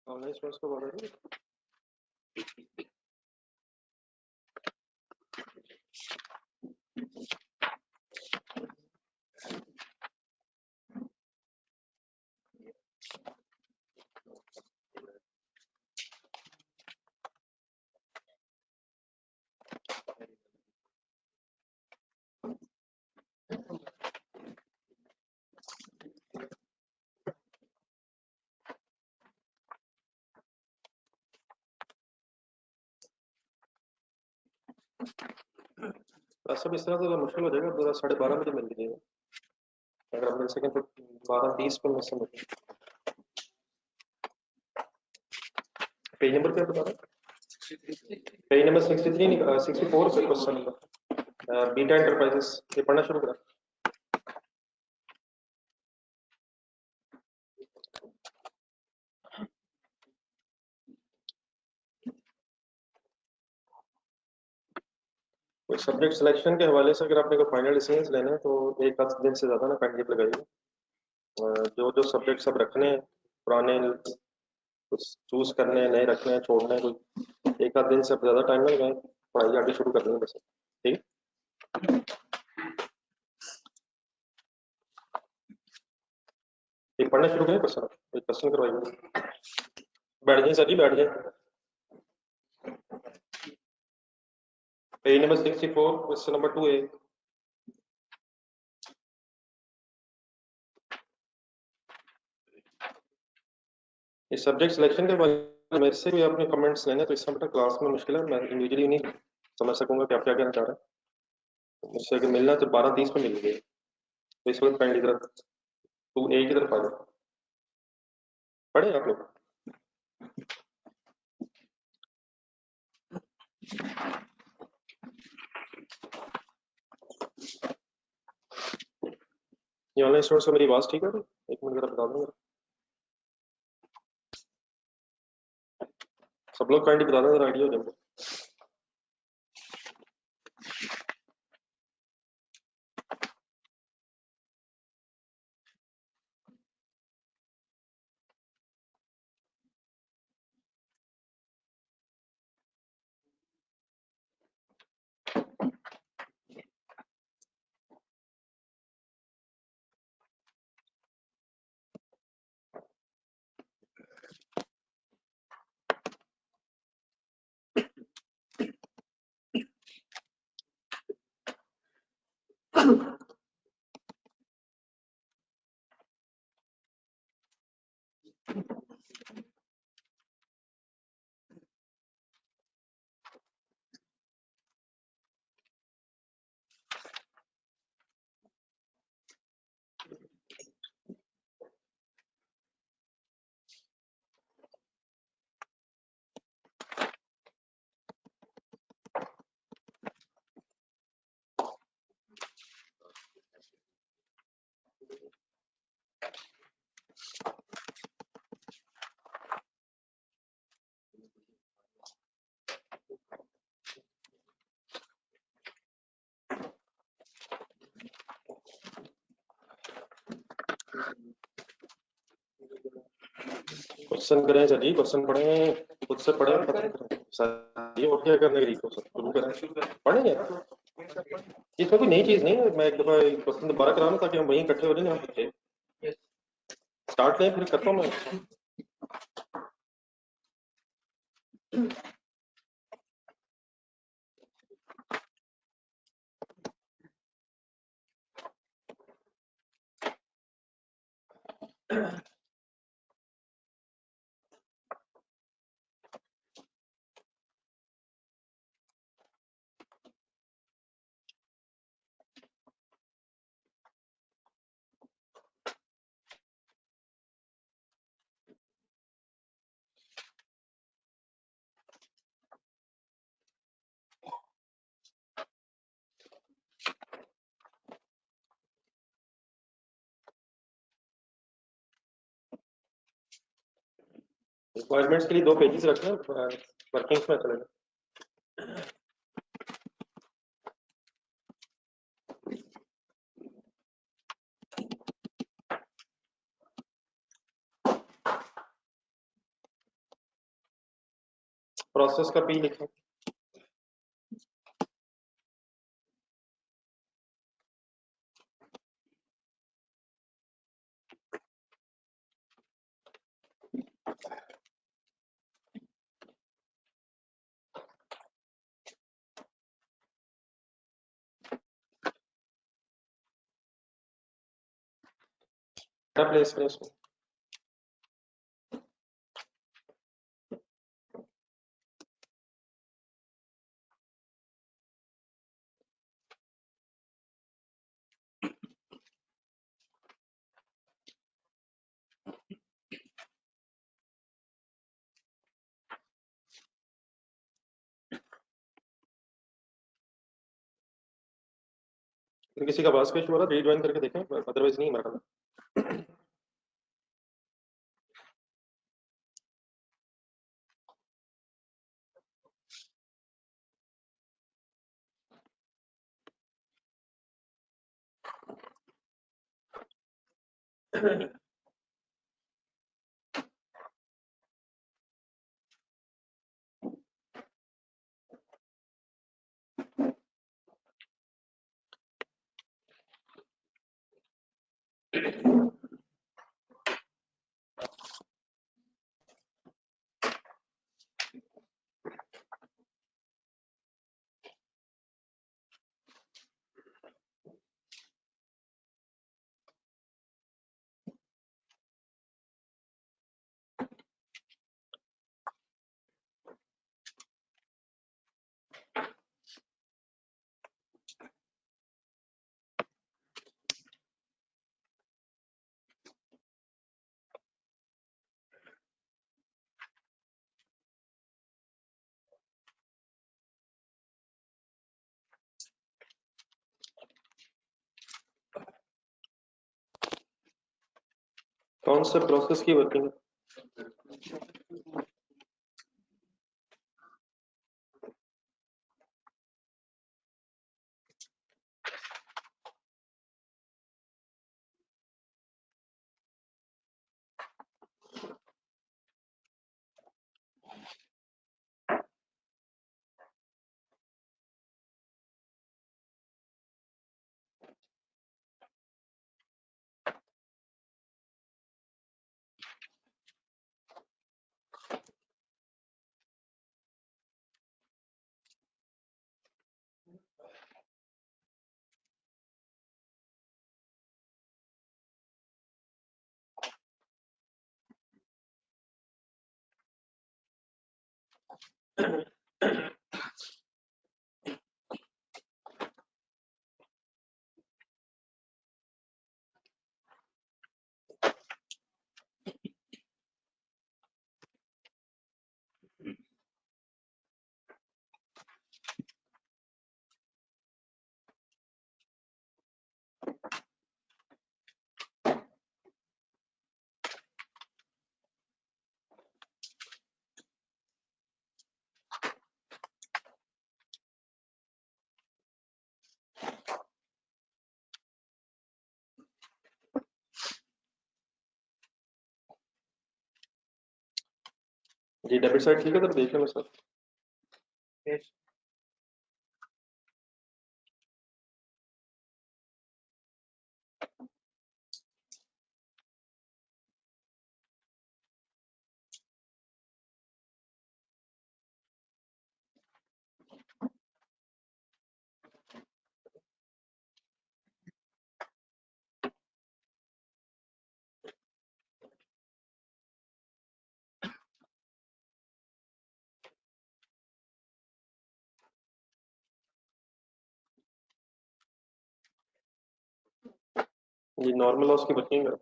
Online students को बोल रहे थे। सब इस तरह से मुश्किल हो जाएगा, 12:30 बजे मिल लीजिएगा अगर आप मिल सकें तो। 12:30 पर मुझसे मिल। पेज नंबर क्या बता रहे? पेज नंबर 63 नहीं, 64 से क्वेश्चन नंबर बीटा एंटरप्राइजेस ये पढ़ना शुरू करा। कोई सब्जेक्ट सिलेक्शन के हवाले से अगर आपने कोई फाइनल डिसीजन लेना है तो एक आध दिन से ज़्यादा ना टाइम टेबल लगाइए। जो जो सब्जेक्ट सब रखने हैं, पुराने कुछ चूज करने हैं, नए रखने हैं, छोड़ने हैं, कोई एक आध दिन से ज़्यादा टाइम ना लगाएं, पढ़ाई आगे शुरू कर देंगे बस। ठीक है, पढ़ना शुरू करें क्वेश्चन, एक क्वेश्चन करवाइए। बैठ जाए सर जी, बैठ जाए। Page number 64 question number 2A। इस सब्जेक्ट सिलेक्शन के बारे में मेरे से भी आपने कमेंट्स लेने तो इस समय क्लास में मुश्किल है, मैं इंडिविजुअली नहीं समझ सकूंगा कि आप क्या कहना चाह रहे हैं। मुझसे अगर मिलना तो 12:30 पे मिल गए तो इस वक्त पहली तरफ 2A की तरफ आ जाओ। पढ़े आप लोग? ये ऑनलाइन स्टूडेंट्स को मेरी आवाज ठीक है? एक मिनट जरा बता दूंगा, सब लोग काइंडली बता दें जरा, आइडिया हो जाएगा। क्वेश्चन करें सर जी, क्वेश्चन पढ़े, खुद से पढ़े, खत्म करें सर जी। और क्या करने के लिए शुरू करें, पढ़ेंगे। इसमें कोई नई चीज नहीं है, मैं एक दफा क्वेश्चन दोबारा कराऊं ताकि हम वहीं इकट्ठे हो जाए हम बच्चे। स्टार्ट लें फिर करता हूँ मैं। रिक्वायरमेंट्स के लिए 2 पेजेस रखना, वर्किंग्स में चलेगा। प्रोसेस का पी लिखें। क्या प्लेस करें उसमें? फिर किसी का आवाज पेश हो रहा है, रीज्वाइन करके देखें, अदरवाइज नहीं हमारा। कौन से प्रोसेस की वर्किंग है? जी डेबिट साइड ठीक है, तो देख लें सर। जी नॉर्मल लॉस की वर्किंग है।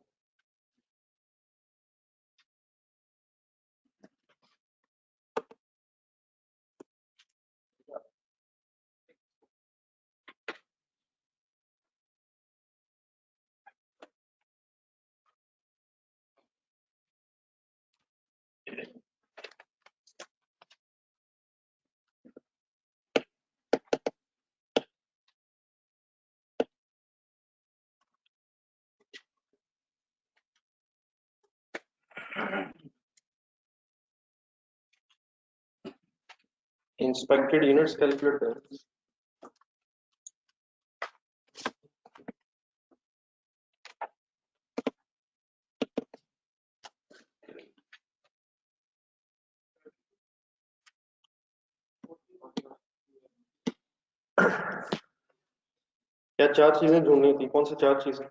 इंस्पेक्टेड यूनिट्स कैलकुलेट करें। क्या चार चीजें ढूंढनी थी, कौन सी चार चीजें?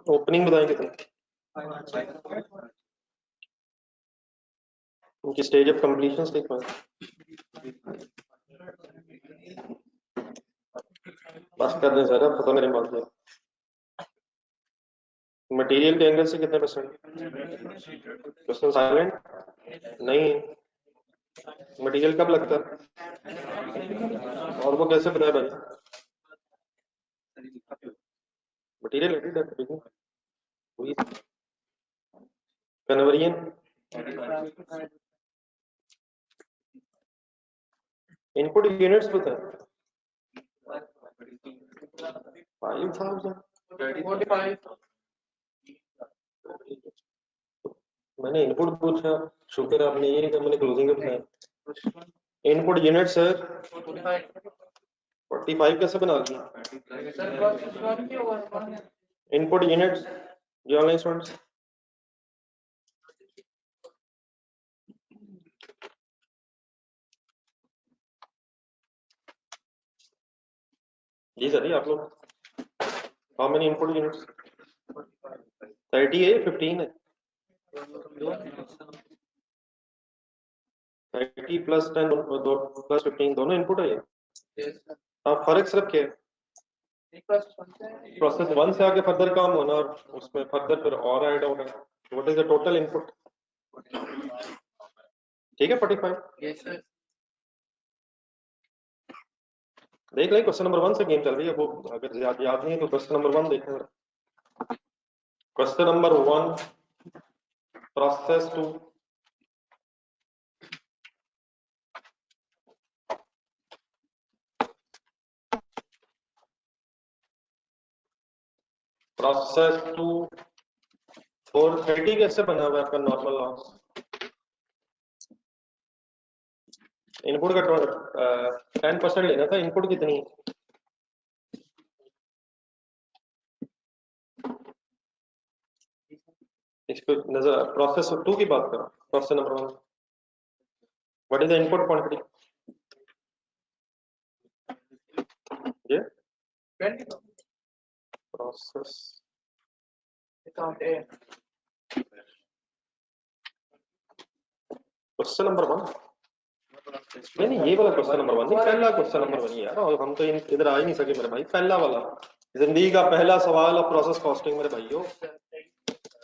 ओपनिंग बताएंगे तुम, उनकी स्टेज ऑफ कंप्लीशन लिखो। बस कर दें सर, अब पता मेरे बात है। मटेरियल के एंगल से कितने परसेंट? क्वेश्चन साइलेंट नहीं। मटेरियल कब लगता है और वो कैसे बताया भाई? मटेरियल एडिड है कन्वर्जन इनपुट यूनिट्स पता है 5000। मैंने इनपुट पूछा, शुक्र आपने ये नहीं कहा, मैंने क्लोजिंग बताया। इनपुट यूनिट सर 45 कैसे बना दिया? इनपुट यूनिट्स जो ऑनलाइन स्टूडेंट्स जी सर, आप लोग हाउ मेनी इनपुट यूनिट्स? 30 है 15 है? 30 प्लस 10 प्लस 15 दोनों इनपुट है ये। आप फर्क सिर्फ क्या है? प्रोसेस 1 से आगे फर्दर काम होना और उसमें फर्दर फिर और ऐड होना। What is the total input? ठीक है 45। देख लें, क्वेश्चन नंबर 1 से गेम चल रही है, वो अगर याद नहीं है तो क्वेश्चन नंबर 1 देखें। क्वेश्चन नंबर 1 प्रोसेस 2 प्रोसेस 2 430 कैसे बना हुआ है आपका नॉर्मल लॉस? इनपुट का 10% लेना था, इनपुट कितनी है? इसको नजर प्रोसेस 2 की बात करो। Question number 1 what is the input quantity? ये प्रोसेस क्वेश्चन नंबर 1 नहीं, ये वाला क्वेश्चन नंबर 1 नहीं, पहला क्वेश्चन नंबर 1 यार, और हम तो इधर आ ही नहीं सके मेरे भाई। पहला वाला जिंदगी का पहला सवाल और प्रोसेस कॉस्टिंग मेरे भाइयों,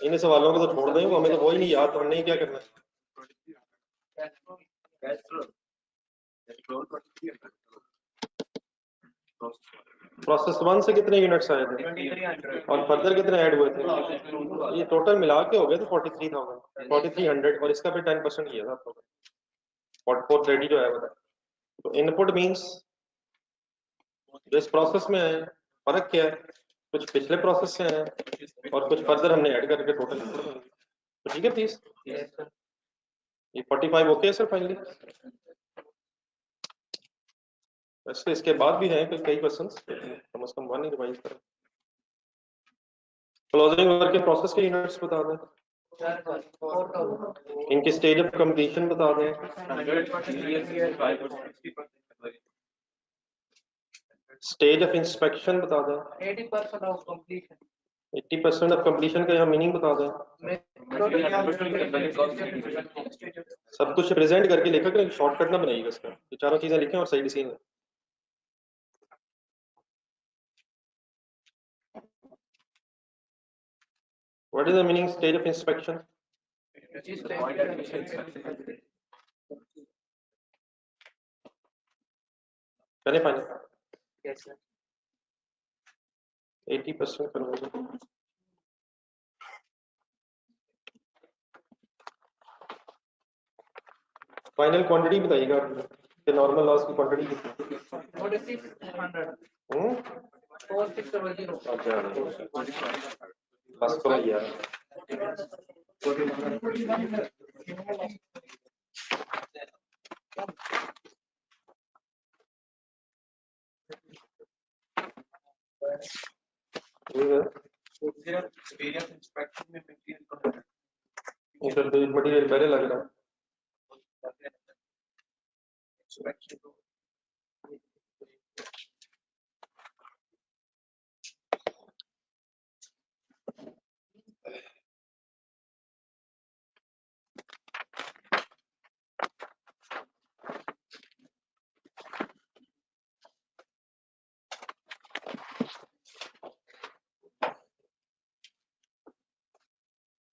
इन सवालों को तो छोड़ दें, हमें तो वही नहीं याद, तो हमने क्या करना। प्रोसेस 1 से कितने यूनिट्स आए थे और फर्दर कितने ऐड हुए थे? ये टोटल मिला के हो गए थे 43,000 4300, और इसका भी 10% किया था आप लोगों ने। 4430 जो है वो। तो इनपुट मींस जो इस प्रोसेस में है, फर्क क्या है? कुछ पिछले प्रोसेस से है और कुछ फर्दर हमने ऐड करके टोटल इनपुट बन गया। तो ठीक है प्लीज, ये 45 ओके है सर फाइनली। वैसे इसके बाद भी हैं कई क्वेश्चंस, कम से कम 1 ही रिवाइज करें। क्लोजिंग वर्क के प्रोसेस के यूनिट्स बता दें, इनकी स्टेज ऑफ कंप्लीशन बता दें, स्टेज ऑफ इंस्पेक्शन बता दें, 80% ऑफ कंप्लीशन का यहाँ मीनिंग बता दें। सब कुछ प्रेजेंट करके लिखा करें, शॉर्टकट ना बनाइएगा इसका, ये चारों चीजें लिखें और सही डिसीजन लें। What is the meaning stage of inspection? Can I find it? Yes, sir. 80% conversion. Final quantity बताइएगा कि नॉर्मल लॉस की क्वांटिटी कितनी? 4600। बस करो यार। मटेरियल पहले लग रहा है।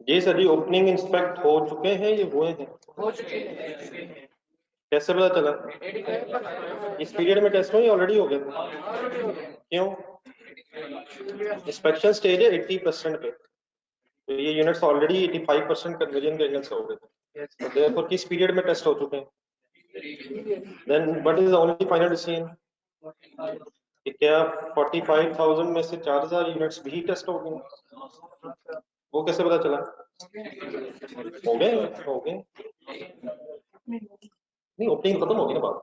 ये सभी ओपनिंग इंस्पेक्ट हो चुके हैं, ये हुए हैं? हो चुके हैं। कैसे पता चला? इस पीरियड में टेस्ट हुए या ऑलरेडी हो गए? क्यों? इंस्पेक्शन स्टेज है 80% पे, तो ये यूनिट्स ऑलरेडी 85% कन्वर्जन के एंगल से हो गए, तो देयरफॉर किस पीरियड में टेस्ट हो चुके हैं? Then what is the only final decision कि क्या 45,000 में से 4,000 यूनिट्स भी टेस्ट हो गए? वो कैसे पता चला? हो गए नहीं, ओपनिंग खत्म होगी ना बात।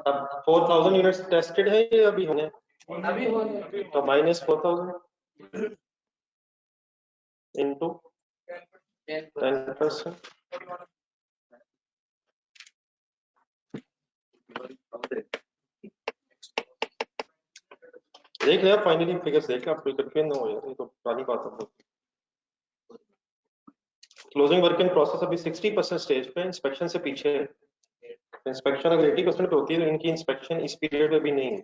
अब 4,000 यूनिट्स टेस्टेड है या अभी होंगे? तो -4,000 into 10%, देख लिया फाइनली फिगर्स, देख लिया, आप कोई कंफ्यूजन ना हो यार, ये तो पुरानी बात है। क्लोजिंग वर्क इन प्रोसेस अभी 60% स्टेज पे, इंस्पेक्शन से पीछे है। इंस्पेक्शन अगर 80% पे होती है तो इनकी इंस्पेक्शन इस पीरियड में भी नहीं है।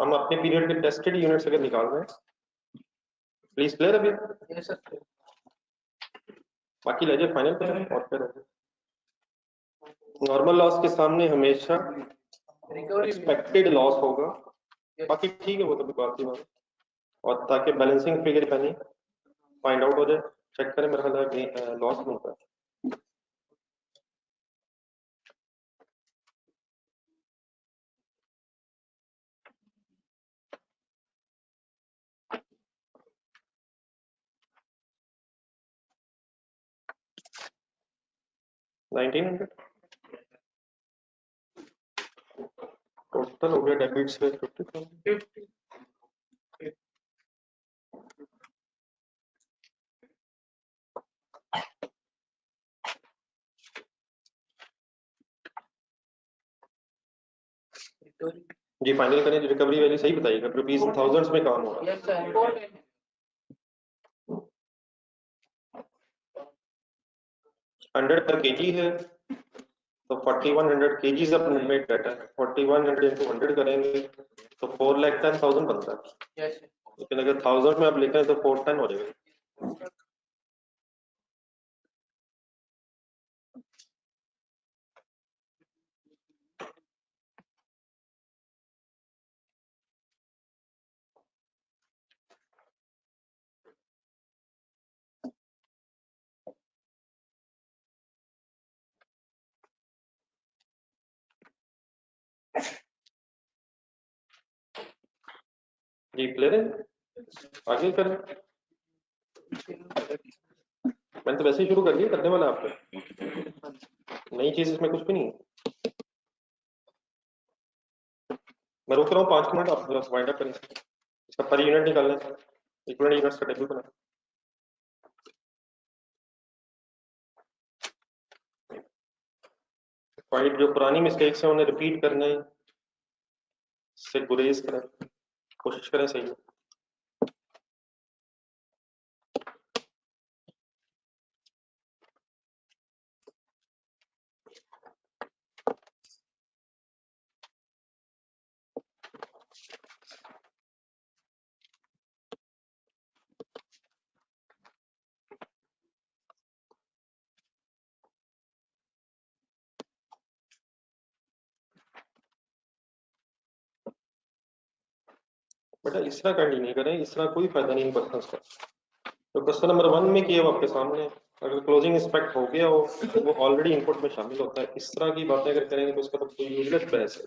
हम अपने पीरियड के टेस्टेड यूनिट्स अगर निकाल रहे हैं, प्लीज क्लियर अभी? बाकी ले जाए फाइनल पे और फिर नॉर्मल लॉस के सामने हमेशा एक्सपेक्टेड लॉस होगा, बाकी ठीक है वो तो बात की बात, और ताकि बैलेंसिंग फिगर बनी फाइंड आउट हो जाए, चेक करें मेरा ख्याल है लॉस बनता है। टोटल हो गया डेबिट से 50,000। जी फाइनल करें, रिकवरी वैल्यू सही बताइएगा, रुपीज थाउजेंड्स में काम हो रहा है। 100 पर केजी है तो 4100 KGs of made data, 4100 into 100 करेंगे तो 4,10,000 बनता है। लेकिन अगर 1000 में आप लिखें तो 410 हो जाएगा। जी क्लियर है, आगे करें। मैंने तो वैसे ही शुरू कर दिया करने वाला, आपको नई चीज इसमें कुछ भी नहीं है। मैं रोक रहा हूँ 5 मिनट, आप जरा वाइंड अप करें, इसका पर यूनिट निकालना है, इक्विवेलेंट यूनिट्स का टेबल बना। फाइट जो पुरानी मिस्टेक्स हैं उन्हें रिपीट करने से गुरेज करें, कोशिश करें सही है। बेटा इस तरह कंटिन्यू नहीं करें, इस तरह कोई फायदा नहीं पर्सनस का। तो क्वेश्चन नंबर 1 में किया वो आपके सामने, अगर क्लोजिंग इंस्पेक्ट हो गया हो तो वो ऑलरेडी इनपुट में शामिल होता है। इस तरह की बातें अगर करेंगे तो उसका तो कोई यूजलेस बहस है।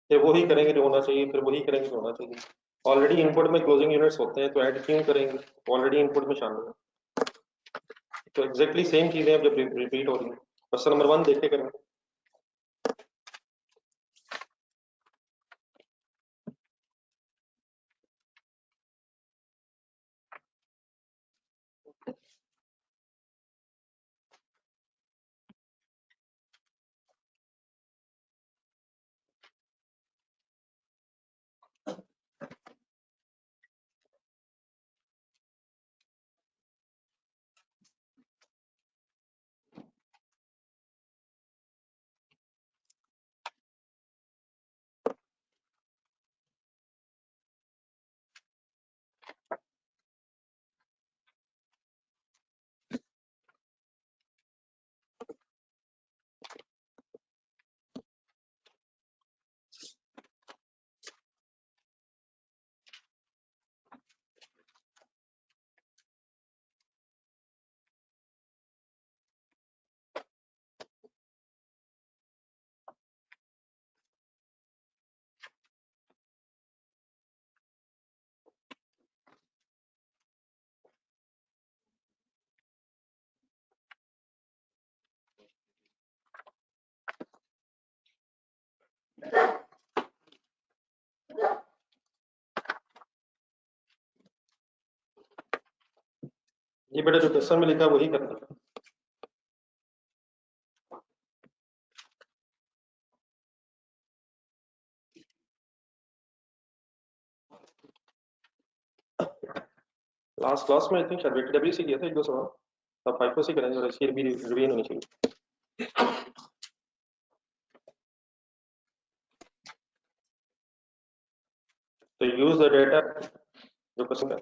फिर वही करेंगे जो होना चाहिए, फिर वही करेंगे जो होना चाहिए। ऑलरेडी इनपुट में क्लोजिंग यूनिट्स होते हैं तो ऐड क्यों करेंगे, ऑलरेडी इनपुट में शामिल है। तो एग्जैक्टली सेम चीजें अब जब रिपीट हो रही हैं, क्वेश्चन नंबर 1 देख के करें। ये बेटा जो क्वेश्चन में लिखा है वही करना है। लास्ट क्लास में आई थिंक शायद वेटेडब्ल्यू से किया था एक दो सवाल, अब फाइफो से करेंगे और इसकी भी रिवीजन होनी चाहिए। तो यूज द डेटा जो क्वेश्चन है।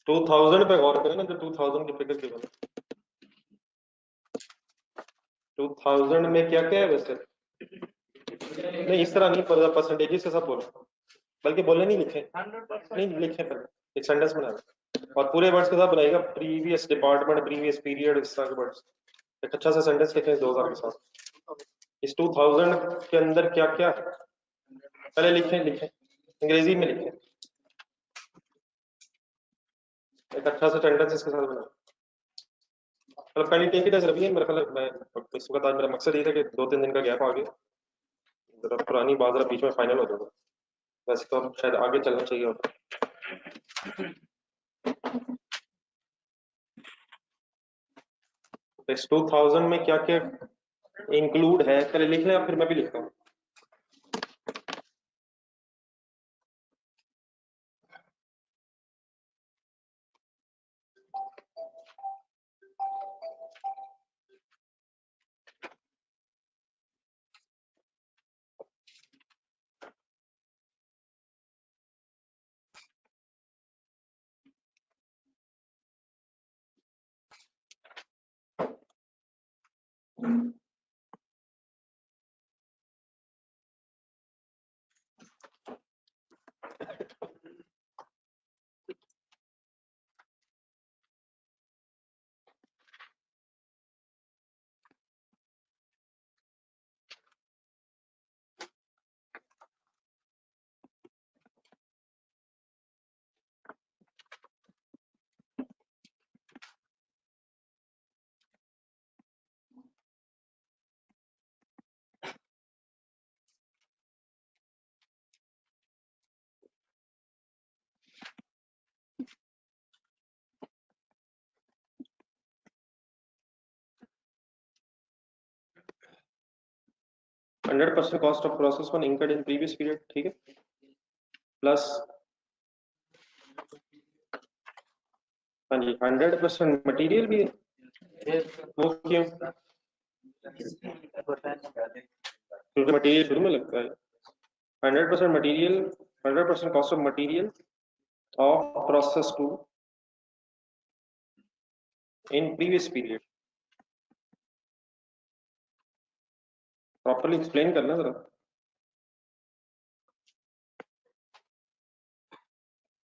2000 पे गौर करें ना, जो 2000 की फिगर गिवन है। 2000 में क्या क्या है वैसे? नहीं इस तरह नहीं, पर परसेंटेजेस के साथ बोलो, बल्कि बोलने नहीं लिखे, नहीं लिखे पहले एक सेंटेंस बना और पूरे वर्ड्स के साथ बनाएगा, प्रीवियस डिपार्टमेंट, प्रीवियस पीरियड, इस तरह के वर्ड्स। एक अच्छा सा सेंटेंस लिखें 2000 के साथ। इस 2000 के अंदर क्या क्या है पहले लिखें अंग्रेजी में लिखें, एक अच्छा सा सेंटेंस इसके साथ बना। मतलब पहले टेक इट एज रिवीजन, मेरा ख्याल मैं इस वक्त आज मेरा मकसद ये था कि 2-3 दिन का गैप आ गया, जरा पुरानी बात जरा बीच में फाइनल हो जाएगा। वैसे तो अब शायद आगे चलना चाहिए होता। इस 2000 में क्या क्या इंक्लूड है पहले लिख लें, फिर मैं भी लिखता हूँ। %, Cost of process one incurred in previous period, ठीक है, प्लस हाँ जी 100% मटेरियल भी है। वो क्यों? क्योंकि मटेरियल शुरू में लगता है। 100% material, 100% cost of material of process two in previous period. Properly explain करना जरा।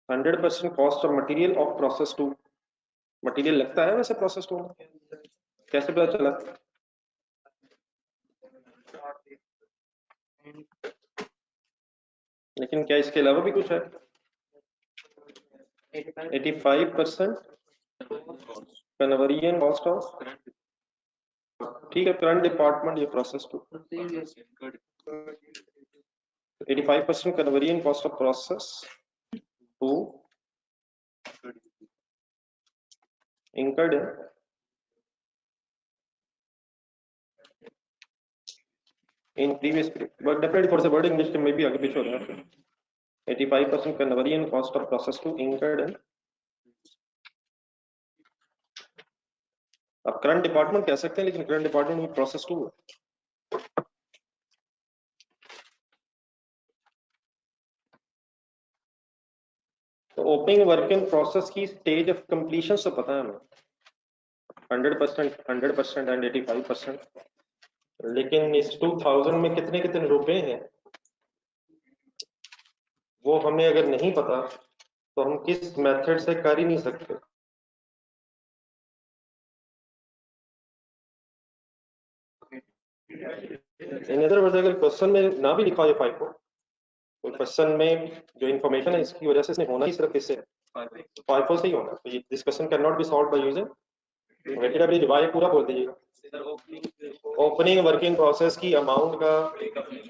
100% cost of material of process two, material लगता है वैसे प्रोसेस टू में, कैसे पता चला? लेकिन क्या इसके अलावा भी कुछ है? 85% कन्वर्जन कॉस्ट ऑफ, ठीक है, करंट डिपार्टमेंट ये process two, 85% conversion cost of process two incurred in previous period, but definitely थोड़े से वर्ड इंग्लिश के में भी आगे पीछे हो रहे हैं। 85% conversion cost of process to incurred in, अब करंट डिपार्टमेंट कह सकते हैं, लेकिन करंट डिपार्टमेंट में प्रोसेस टू है। तो ओपनिंग वर्क इन प्रोसेस की स्टेज ऑफ कंप्लीशन तो पता है हमें 100% एंड 85%, लेकिन इस 2000 में कितने कितने रुपए हैं वो हमें अगर नहीं पता तो हम किस मेथड से कर ही नहीं सकते। इन अदर वर्ड्स अगर क्वेश्चन में ना भी लिखा हो 5 को, तो क्वेश्चन में जो इन्फॉर्मेशन है इसकी वजह से इसने होना ही सिर्फ इससे 5 से ही होना। तो ये this question can not be solve by using weighted average by, पूरा बोल दीजिएगा। ओपनिंग वर्किंग प्रोसेस की अमाउंट का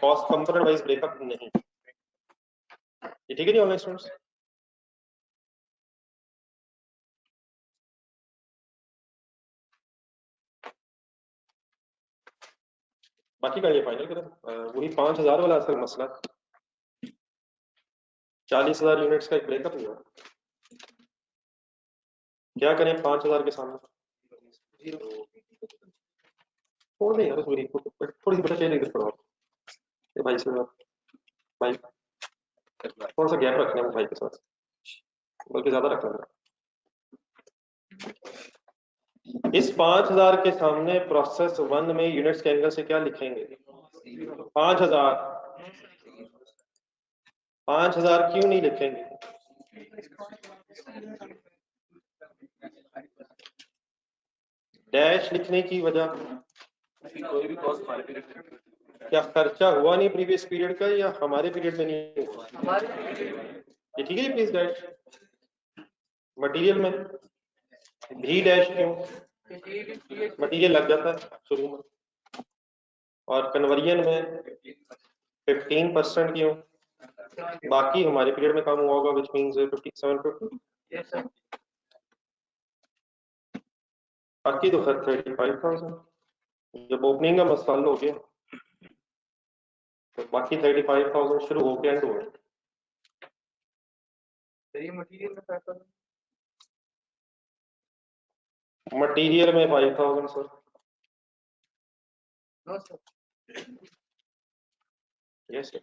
कॉस्ट कंपोनेंट वाइज ब्रेकअप नहीं, ये ठीक है नहीं ऑनलाइन स्टूडेंट्स? बाकी का ये फाइनल करें, वही 5000 वाला असल मसला, 40,000 यूनिट्स का एक ब्रेकअप हुआ, क्या करें 5000 के सामने? छोड़ दें यार उस वरी को, थोड़ी सी बचा चाहिए इधर पड़ो ये भाई से, भाई थोड़ा सा गैप रखना है भाई के साथ, बल्कि ज्यादा रखना है। इस 5000 के सामने प्रोसेस 1 में यूनिट्स के एंगल से क्या लिखेंगे? 5000 क्यों नहीं लिखेंगे? डैश लिखने की वजह क्या खर्चा हुआ नहीं प्रीवियस पीरियड का या हमारे पीरियड में नहीं हुआ? ये ठीक है जी, प्लीज डैश। मटेरियल में भी डैश क्यों? मटेरियल लग जाता है शुरू में। और कन्वर्जन में 15% क्यों? बाकी हमारे पीरियड में काम हुआ होगा, विच मींस 5750। बाकी तो खैर 35,000 जब ओपनिंग का मसला हो गया तो बाकी 35,000 शुरू होके एंड हुए। मटेरियल में 5,000 सर। Yes sir.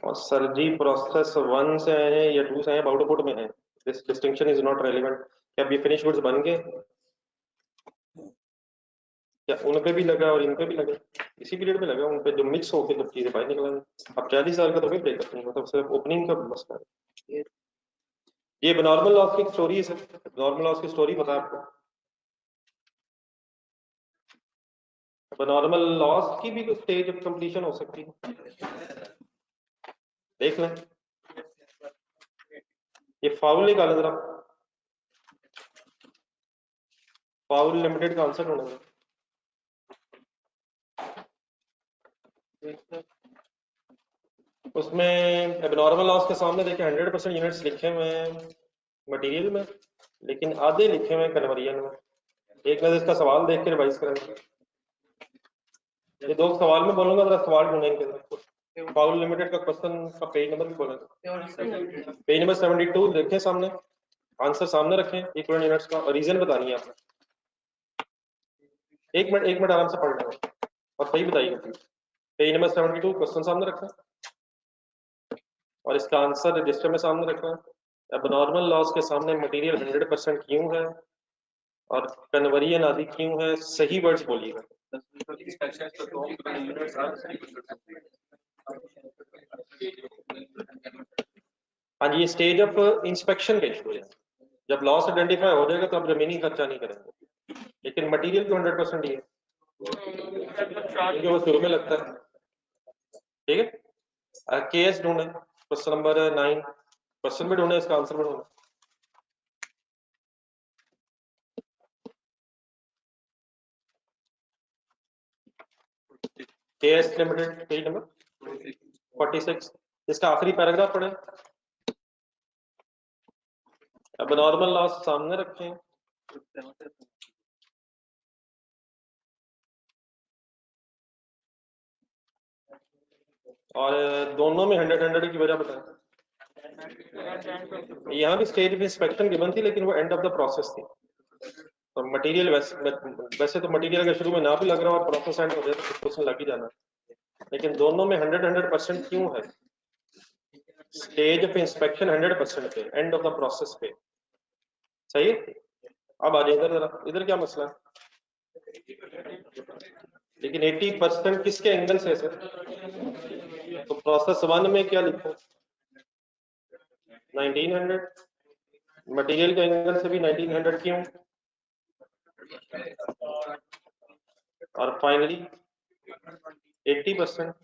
और सर जी प्रोसेस 1 से आए हैं या 2 से आए हैं, आउटपुट में है। This distinction is not relevant. क्या ये फिनिश गुड्स बन गए? क्या उन पे भी लगा और इन पे भी लगा? इसी पीरियड में लगा उन पे, जो मिक्स होके जब चीजें बाहर निकल आई। अब 40 साल का तो कोई ब्रेकअप नहीं, मतलब सिर्फ ओपनिंग का मसला है। ये नॉर्मल लॉस की स्टोरी है सर। नॉर्मल लॉस की स्टोरी पता है आपको? नॉर्मल लॉस की भी कोई स्टेज ऑफ कंप्लीशन हो सकती है, देख लें। ये फाउल निकालें जरा। फाउल लिमिटेड का आंसर ढूंढेंगे। उसमें एबनॉर्मल लॉस के सामने देखिए 100% यूनिट्स लिखे हुए हैं मटेरियल में, लेकिन आधे लिखे हुए हैं कन्वर्जन में। एक नजर इसका सवाल देख के रिवाइज करेंगे। ये दो सवाल में बोलूंगा, जरा सवाल ढूंढेंगे। फाउल लिमिटेड का क्वेश्चन का पेज नंबर भी बोलेंगे। पेज नंबर 72 देखें सामने, आंसर सामने रखें इक्वल यूनिट्स का, और रीजन बतानी है आपने। एक मिनट आराम से पढ़ लेंगे और सही बताइएगा। पेज नंबर 72 क्वेश्चन सामने रखें और इसका आंसर रजिस्टर में सामने रखें। एबनॉर्मल लॉस के सामने मटेरियल 100% क्यों है और कन्वर्जन आदि क्यों है? सही वर्ड्स बोलिएगा। हाँ जी, ये स्टेज ऑफ इंस्पेक्शन का इशू है। जब लॉस आइडेंटिफाई हो जाएगा तो आप रिमेनिंग खर्चा नहीं करेंगे, लेकिन मटेरियल को 100% ही है क्योंकि वो शुरू में लगता है। ठीक है, केएस ढूंढे, क्वेश्चन नंबर 9। क्वेश्चन भी ढूंढे, इसका आंसर भी ढूंढे। केएस लिमिटेड पेज नंबर 46, इसका आखिरी पैराग्राफ पढ़े। अब नॉर्मल लॉस सामने रखें। और दोनों में 100 की वजह बताएं। यहाँ भी स्टेज ऑफ इंस्पेक्शन गिवन थी, लेकिन वो एंड ऑफ द प्रोसेस थी। तो मटेरियल वैसे तो मटेरियल का शुरू में ना भी लग रहा हो और प्रोसेस एंड हो जाए तो क्वेश्चन लग ही जाना, लेकिन दोनों में 100% क्यों है? स्टेज ऑफ इंस्पेक्शन 100% पे, एंड ऑफ द प्रोसेस पे। सही है। अब आ जाए इधर जरा, इधर क्या मसला है? लेकिन 80% किसके एंगल से सर? तो प्रोसेस 1 में क्या लिखो? 1900। मटेरियल के एंगल से भी 1900 क्यों? और फाइनली 80%,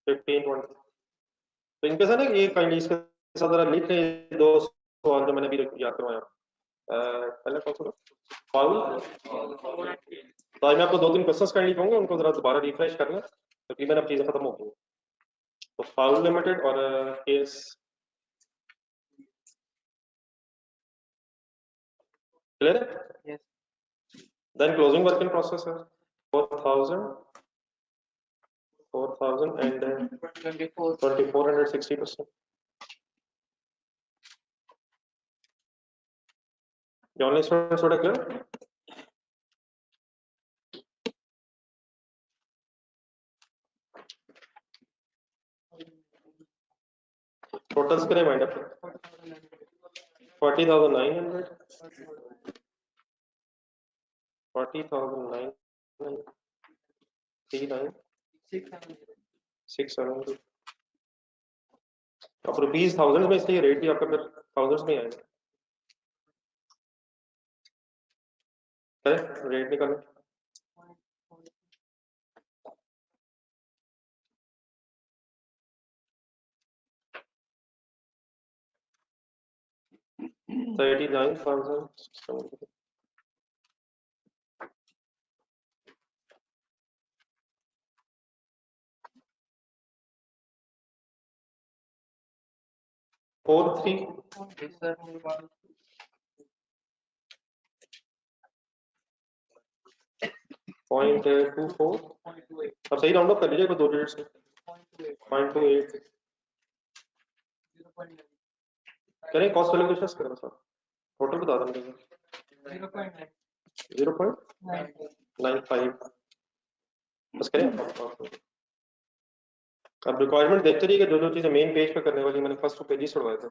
1520। तो इनके साथ ना ये फाइनली इसके साथ जरा लिख रहे दो सवाल जो मैंने भी याद करवाया। पहले कौन सा फाउल? तो आज मैं आपको 2-3 क्वेश्चंस करने कहूंगा, उनको जरा दोबारा रिफ्रेश करना, तकरीबन अब चीजें खत्म हो गई। तो फाउल लिमिटेड और केस क्लियर है? Then closing work in process है 4,000 and 2460%. The online students would have clear? Totals करें माइंड अप 40,900 40,939 अब रुपीज थाउजेंड में, इसलिए रेट भी आपका फिर थाउजेंड्स में आएगा। रेट निकालो। $39,000 43 0.24 अब सही राउंड अप कर लीजिए, दो डिजिट से 0.28 करें। कॉस्ट कैलकुलेशन करें सर, टोटल बता दें 0.95 बस करें। अब रिक्वायरमेंट देखते रहिए, जो चीजें मेन पेज पे करने वाली मैंने फर्स्ट टू पेज ही छुड़वाए थे।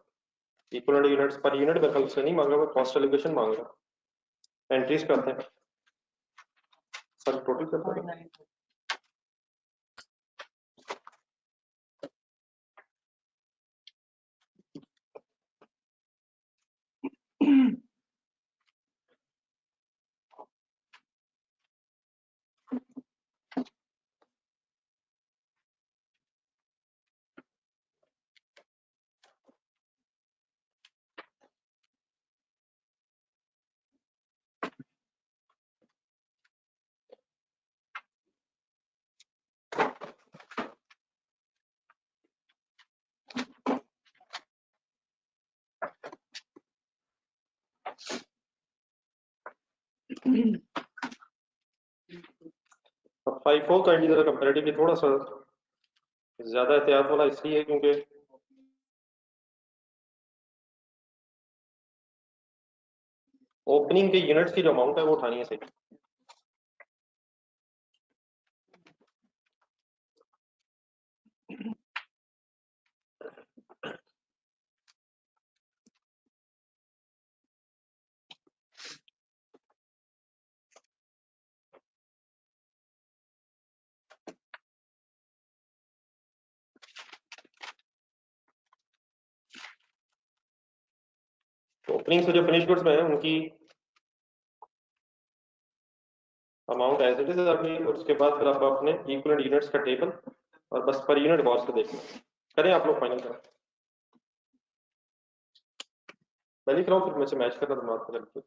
इक्वलेंट यूनिट्स पर यूनिट मेरे ख्याल से नहीं मांगा, वो कॉस्ट एलोकेशन मांगा। एंट्रीज पे आते हैं सर, टोटल करते हैं। अब 54 का इंडिकेटर कंपैरेटिवली थोड़ा सा ज्यादा एहतियात वाला इसलिए है क्योंकि ओपनिंग के यूनिट्स की जो अमाउंट है वो उठानी है सही। तो ओपनिंग से जो फिनिश गुड्स में है उनकी अमाउंट एज इट इज रखनी, उसके बाद फिर आप अपने इक्विवेलेंट यूनिट्स का टेबल और बस पर यूनिट कॉस्ट को देखना। करें आप लोग फाइनल करें, मैं लिख रहा हूँ, फिर मैं से मैच करना दिमाग में रखिए।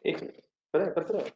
एक मिनट करें, करते रहे।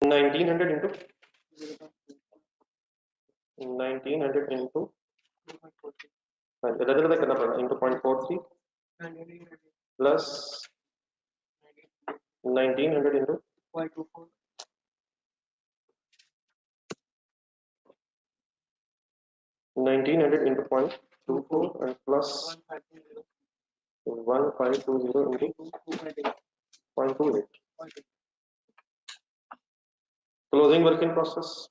नाइनटीन हंड्रेड इंटू 1900 इंटू करना पड़ेगा into 0.43 into 0.24 and plus 1520 into 0.28. Closing work in process.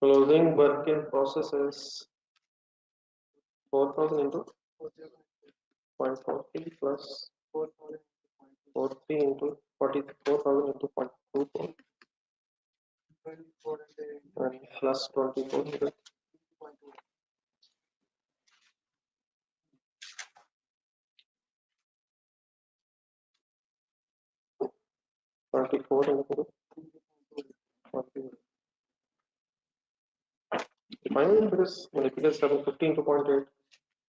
Closing work in process is 4000 into 0.40 plus 43 into 44,000 into 0.24 and plus 2400. Into 40. Finally, because when it is 750 into 0.8,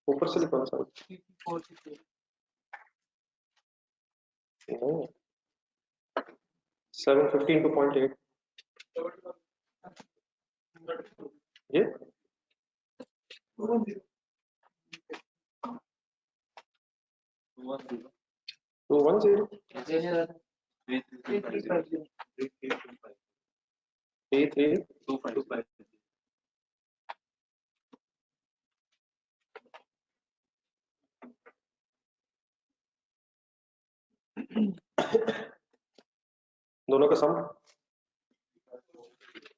ऊपर से लिखा ना नहीं 750 into 0.8 ये 210 3325 दोनों का सम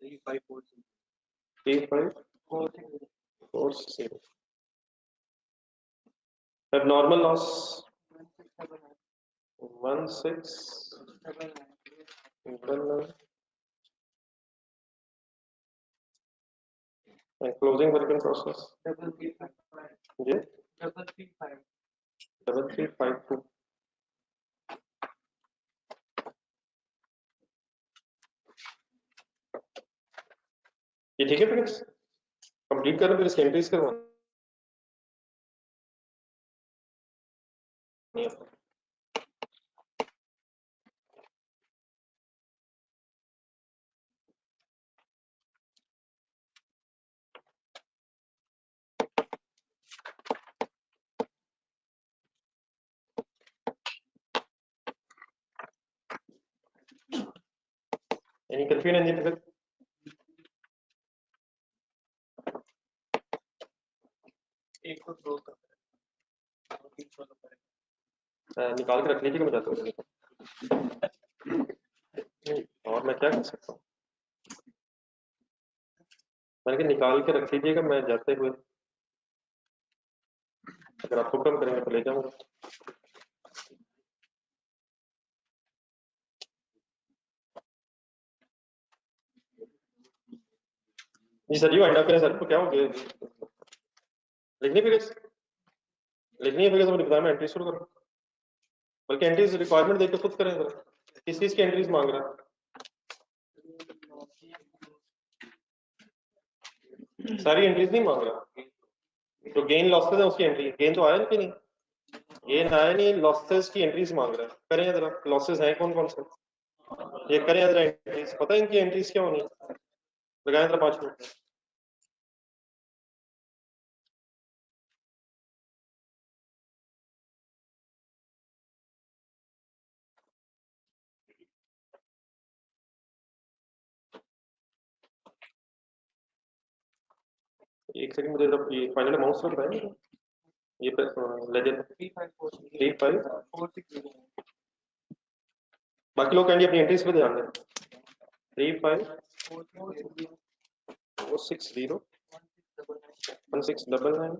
3540 abnormal loss 1679 and closing work in process ये 3352 ये ठीक है फ्रेंड्स कंप्लीट करना फिर इसकी एंट्रीज करवाना any confusion in it एक को दो का निकाल के रख लीजिएगा मैं जाता हूँ और मैं क्या कर सकता हूँ मैंने कहा निकाल के रख लीजिएगा मैं जाते हुए अगर आपको कम करेंगे तो ले जाऊंगा जी सर जी वाइंड अप करें सर तो क्या हो गया लिखनी फिगर्स लिखनी है फिगर्स बताया मैं एंट्री शुरू करूँ बल्कि एंट्रीज रिक्वायरमेंट देख के खुद करें सर किस चीज की एंट्रीज मांग रहा है सारी एंट्रीज नहीं मांग रहा तो गेन लॉसेस है उसकी एंट्री गेन तो आया कि नहीं गेन आया नहीं लॉसेस की एंट्रीज मांग रहा है करें जरा लॉसेस हैं कौन कौन से ये करें जरा एंट्रीज पता है इनकी एंट्रीज क्या होनी लगाएं जरा 5 मिनट एक सेकंड मुझे जब ये फाइनल अमाउंट सब बताएं ये लेजर 3546 बाकी लोग कहेंगे अपनी एंट्रीज पे ध्यान दें 3546 1699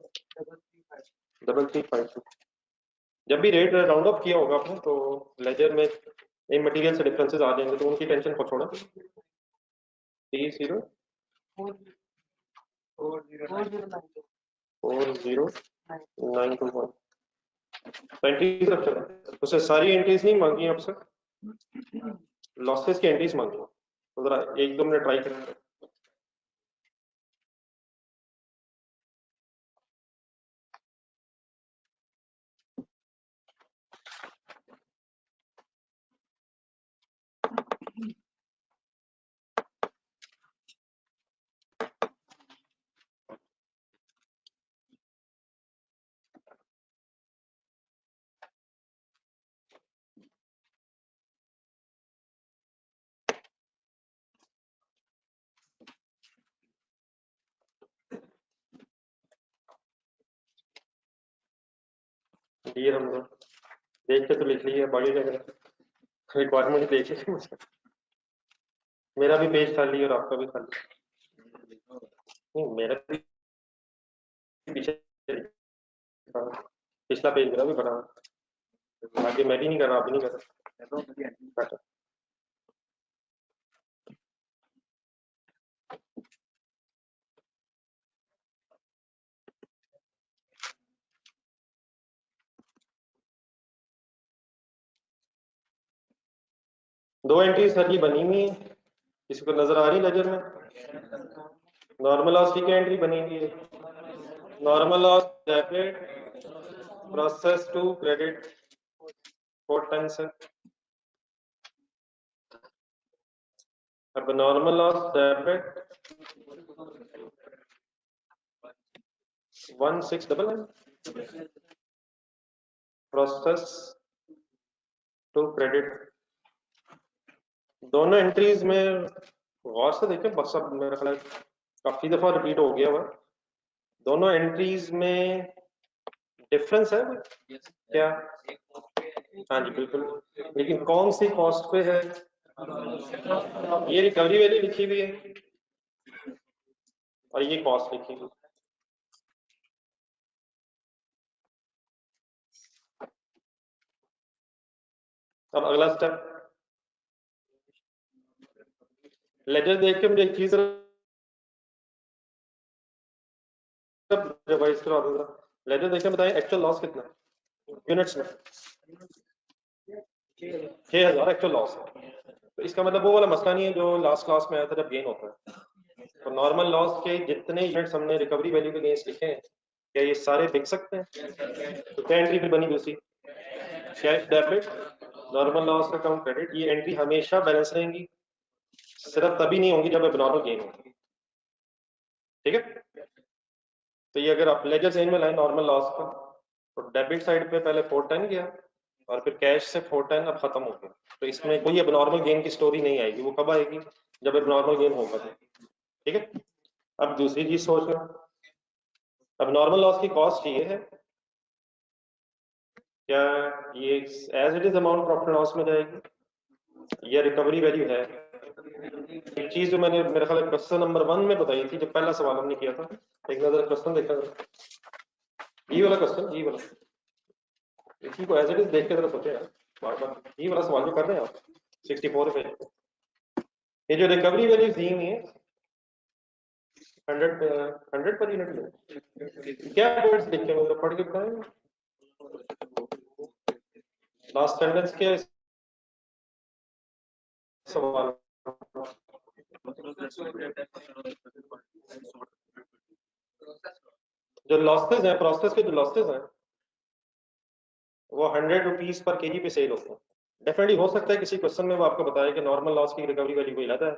जब भी रेट राउंड ऑफ किया होगा आपने तो लेजर में इन मटेरियल से डिफरेंसेस आ जाएंगे तो उनकी टेंशन को छोड़ा 30400921 एंट्रीज रख चला उससे सारी एंट्रीज नहीं मांगी आपसे लॉसेस की एंट्रीज मांगी तो जरा 1-2 मिनट ट्राई करें क्लियर हम लोग देख के तो लिख लिए, बाकी क्या करें, रिक्वायरमेंट देख के मुझे, मेरा भी पेज खाली और आपका भी खाली, नहीं मेरा भी पीछे पिछला पेज मेरा भी बना, आगे मैं भी नहीं कर रहा, आप भी नहीं कर रहा। दो एंट्री सर की बनी हुई है, किसी को नजर आ रही लेजर में? नॉर्मल लॉस की क्या एंट्री बनी हुई है? Normal loss debit process two credit 4 times है। अब normal loss debit 1699 process two credit, दोनों एंट्रीज में गौर से देखें, बस अब मेरा ख्याल काफी दफा रिपीट हो गया हुआ, दोनों एंट्रीज में डिफरेंस है क्या? हाँ जी बिल्कुल, लेकिन कौन सी कॉस्ट पे है? ये रिकवरी वैल्यू लिखी हुई है और ये कॉस्ट लिखी हुई। अब अगला स्टेप, लेजर देख के मुझे एक चीज रिवाइज करा दूंगा, लेजर देख के बताएं एक्चुअल लॉस कितना यूनिट्स में? 6000 एक्चुअल लॉस है। तो इसका मतलब वो वाला मसला नहीं है जो लास्ट क्लास में आया था जब गेन होता है। तो नॉर्मल लॉस के जितने यूनिट्स हमने रिकवरी वैल्यू के अगेंस्ट लिखे हैं, क्या ये सारे बिक सकते हैं? तो क्या एंट्री फिर बनी दूसरी, कैश डेबिट नॉर्मल लॉस का कम क्रेडिट, ये एंट्री हमेशा बैलेंस रहेंगी, सिर्फ तभी नहीं होंगी जब एबनॉर्मल गेन होगी, ठीक है? तो ये अगर आप लेजर चेंज में लाए नॉर्मल लॉस का, तो डेबिट साइड पे पहले 410 गया और फिर कैश से 410 अब खत्म हो गया, तो इसमें कोई एबनॉर्मल गेन की स्टोरी नहीं आएगी, वो कब आएगी? जब एबनॉर्मल गेन होगा तो, ठीक है? अब दूसरी चीज सोच लो, अब नॉर्मल लॉस की कॉस्ट ये है, क्या ये as it is amount profit loss में जाएगी या रिकवरी वैल्यू है? एक चीज जो मैंने मेरे ख्याल क्वेश्चन नंबर 1 में बताई थी, जो पहला सवाल हमने किया था, एक नजर क्वेश्चन देखा, ये वाला क्वेश्चन, ये वाला, इसी को एज इट इज देख के जरा सोचे यार, बार बार ये वाला सवाल जो कर रहे हैं आप 64 पे, ये जो रिकवरी वैल्यू दी हुई है 100 पर यूनिट, क्या वर्ड्स लिखे हैं पढ़ के बताएं, लास्ट सेंटेंस क्या है सवाल? जो लॉसेस हैं, प्रोसेस के जो लॉसेस हैं वो 100 रुपीज पर केजी पे सेल होते हैं। डेफिनेटली हो सकता है किसी क्वेश्चन में वो आपको बताए कि नॉर्मल लॉस की रिकवरी वैल्यू कोई अलग है,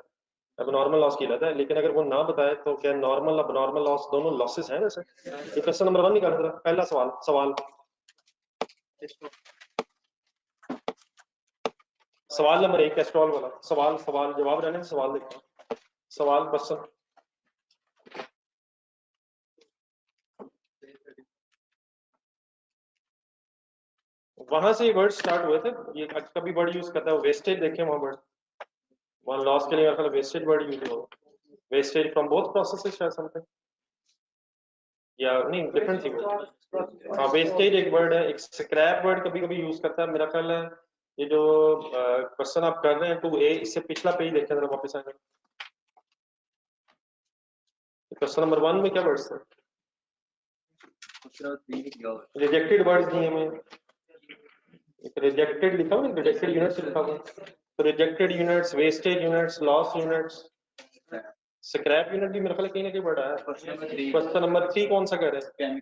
अब नॉर्मल लॉस की अलग है, लेकिन अगर वो ना बताए तो क्या नॉर्मल अब नॉर्मल लॉस दोनों लॉसेस हैं? वैसे ये क्वेश्चन नंबर 1 निकाल रहा, पहला सवाल सवाल नंबर 1 कैस्ट्रॉल वाला सवाल जवाब रहने से सवाल देखो, सवाल क्वेश्चन, वहां से ये वर्ड स्टार्ट हुए थे, ये कभी वर्ड यूज करता है वेस्टेज, देखें वहां वर्ड, वहां लॉस के लिए मेरा वेस्टेज वर्ड यूज हो, वेस्टेज फ्रॉम बोथ प्रोसेसेस शायद समथिंग, या नहीं डिफरेंट थी। हाँ वेस्टेज एक वर्ड है, एक स्क्रैप वर्ड कभी कभी यूज करता है मेरा ख्याल है। ये जो क्वेश्चन आप कर रहे हैं 2A, इससे पिछला पेज देखें जरा वापस आएंगे, क्वेश्चन नंबर 1 में क्या वर्ड्स थे? रिजेक्टेड वर्ड्स दिए हमें, रिजेक्टेड लिखा हुआ, रिजेक्टेड यूनिट्स लिखा हुआ, तो rejected units, wastage units, loss units, scrap unit भी मेरे ख्याल कहीं ना कहीं वर्ड आया। क्वेश्चन नंबर 3 कौन सा कह रहे हैं?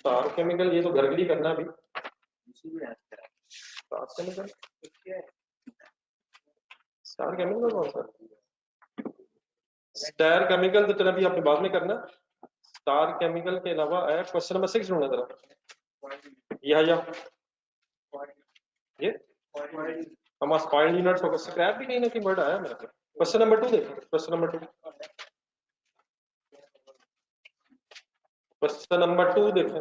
तार केमिकल, ये तो घर के लिए करना अभी, तार केमिकल, स्टार केमिकल कौन सा? स्टार केमिकल तो चलो अभी आपने बाद में करना, स्टार केमिकल के अलावा आया क्वेश्चन नंबर 6 ढूंढना जरा, या ये हमारा स्पाइल यूनिट्स होगा, स्क्रैप भी कहीं ना कहीं वर्ड आया मेरे को। क्वेश्चन नंबर 2 देखो, क्वेश्चन नंबर 2, क्वेश्चन नंबर 2 देखें,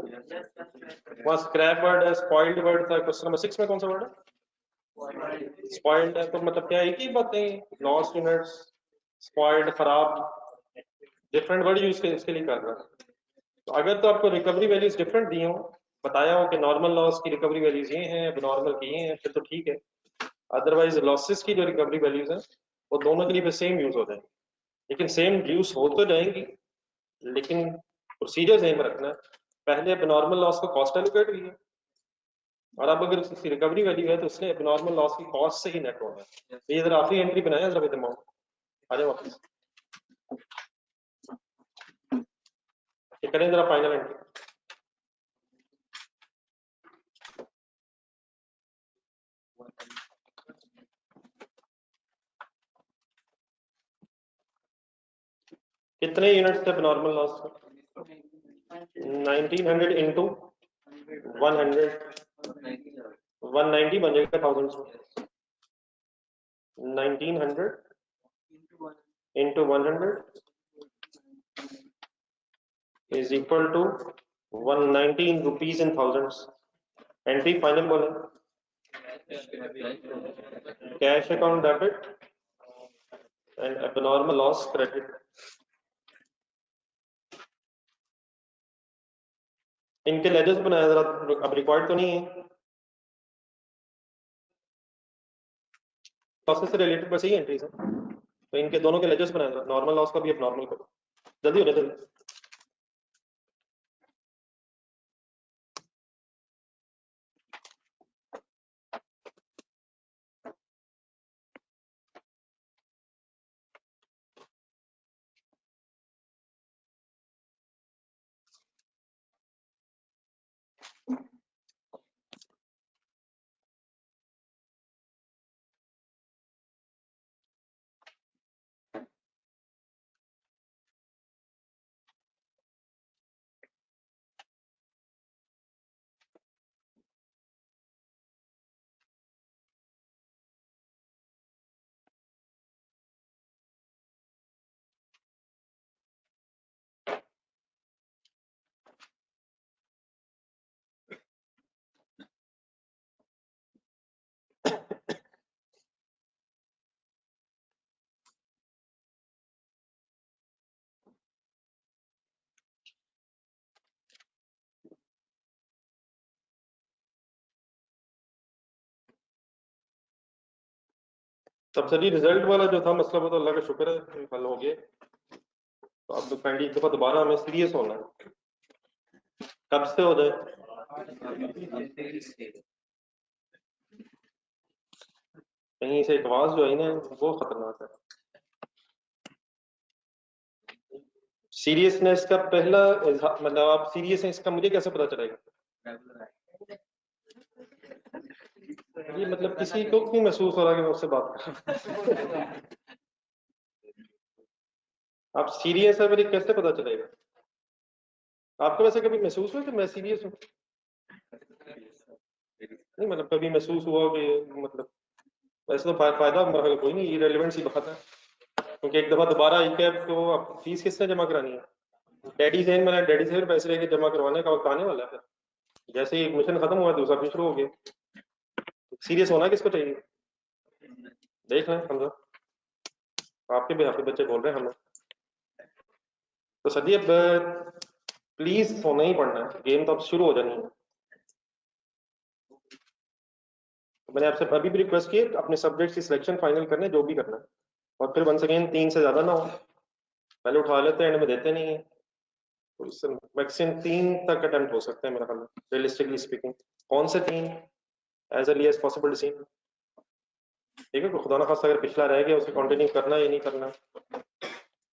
वहाँ स्क्रैप वर्ड है, स्पॉइल्ड वर्ड था। क्वेश्चन नंबर 6 में कौन सा वर्ड है? स्पॉइल्ड है, तो मतलब क्या एक ही बात है, लॉस्ट यूनिट्स, स्पॉइल्ड, खराब, डिफरेंट वर्ड यूज इसके लिए कर रहा है। तो अगर तो आपको रिकवरी वैल्यूज डिफरेंट दी हो, बताया हो कि नॉर्मल लॉस की रिकवरी वैल्यूज ये हैं, अब नॉर्मल की ये हैं, फिर तो ठीक है। अदरवाइज लॉसेस की जो रिकवरी वैल्यूज हैं वो दोनों के लिए सेम यूज हो जाएंगे, लेकिन सेम यूज हो तो जाएंगी, लेकिन प्रोसीजर सेम रखना है। पहले एबनॉर्मल लॉस को कॉस्ट एलोकेट की है, और अब अगर उसकी रिकवरी वैल्यू है तो उसने एबनॉर्मल लॉस की कॉस्ट से ही नेट होना है। तो ये जरा आखिरी एंट्री बनाया जरा विद अमाउंट, आ जाओ वापस, ये करें जरा फाइनल एंट्री। कितने यूनिट्स थे एबनॉर्मल लॉस में? 1900 इंटू 100, 190 बन जाएगा थाउजेंड्स में। 1900 into 100 is equal to 119 rupees in thousands. Entry final बोले, cash account debit and abnormal loss credit. इनके लेजर्स बनाया जरा, अब रिक्वायर्ड तो नहीं है, लॉसेस से रिलेटेड बस यही एंट्रीज है, तो इनके दोनों के लेजर्स बनाया जरा, नॉर्मल लॉस का भी अब नॉर्मल करो, जल्दी हो जाए जल्दी। सब्सिडी रिजल्ट वाला जो था मसला, वो तो अल्लाह का शुक्र है हल हो गया। तो अब तो पहली दफा दोबारा हमें सीरियस होना है, कब से हो जाए, कहीं से एक आवाज जो है ना वो खतरनाक है। सीरियसनेस का पहला मतलब आप सीरियस हैं इसका मुझे कैसे पता चलेगा? ये मतलब किसी को क्यों महसूस हो रहा है कि मैं उससे बात कर रहा हूं? आप सीरियस है मेरी कैसे पता चलेगा? आपको वैसे कभी महसूस हुआ कि मैं सीरियस हूँ? नहीं मतलब कभी महसूस हुआ कि मतलब, वैसे तो फायदा मगर कोई नहीं, इरेलीवेंट सी बात है, क्योंकि एक दफा दोबारा आई कैब तो अब फीस किसने जमा करानी है? डैडी से मैंने डैडी से फिर पैसे लेके जमा करवाने का वक्त आने वाला है। फिर जैसे ही मिशन खत्म हुआ दूसरा फिर शुरू हो गया। सीरियस होना किसको चाहिए? देख लें हम लोग, आपके भी आपके बच्चे बोल रहे हैं हम लोग, तो सदी अब प्लीज सोना ही पड़ना है, गेम तो अब शुरू हो जानी है। तो मैंने आपसे अभी भी रिक्वेस्ट की अपने सब्जेक्ट की सिलेक्शन फाइनल करने जो भी करना है, और फिर वंस अगेन 3 से ज्यादा ना हो, पहले उठा लेते हैं एंड में देते नहीं है, तो इससे मैक्सिमम 3 तक अटेम्प्ट हो सकते हैं मेरा ख्याल, रियलिस्टिकली स्पीकिंग। कौन से 3? As early as possible decision, ठीक है? तो खुदा ना खास्ता अगर पिछला रह गया उसे कंटिन्यू करना या नहीं करना।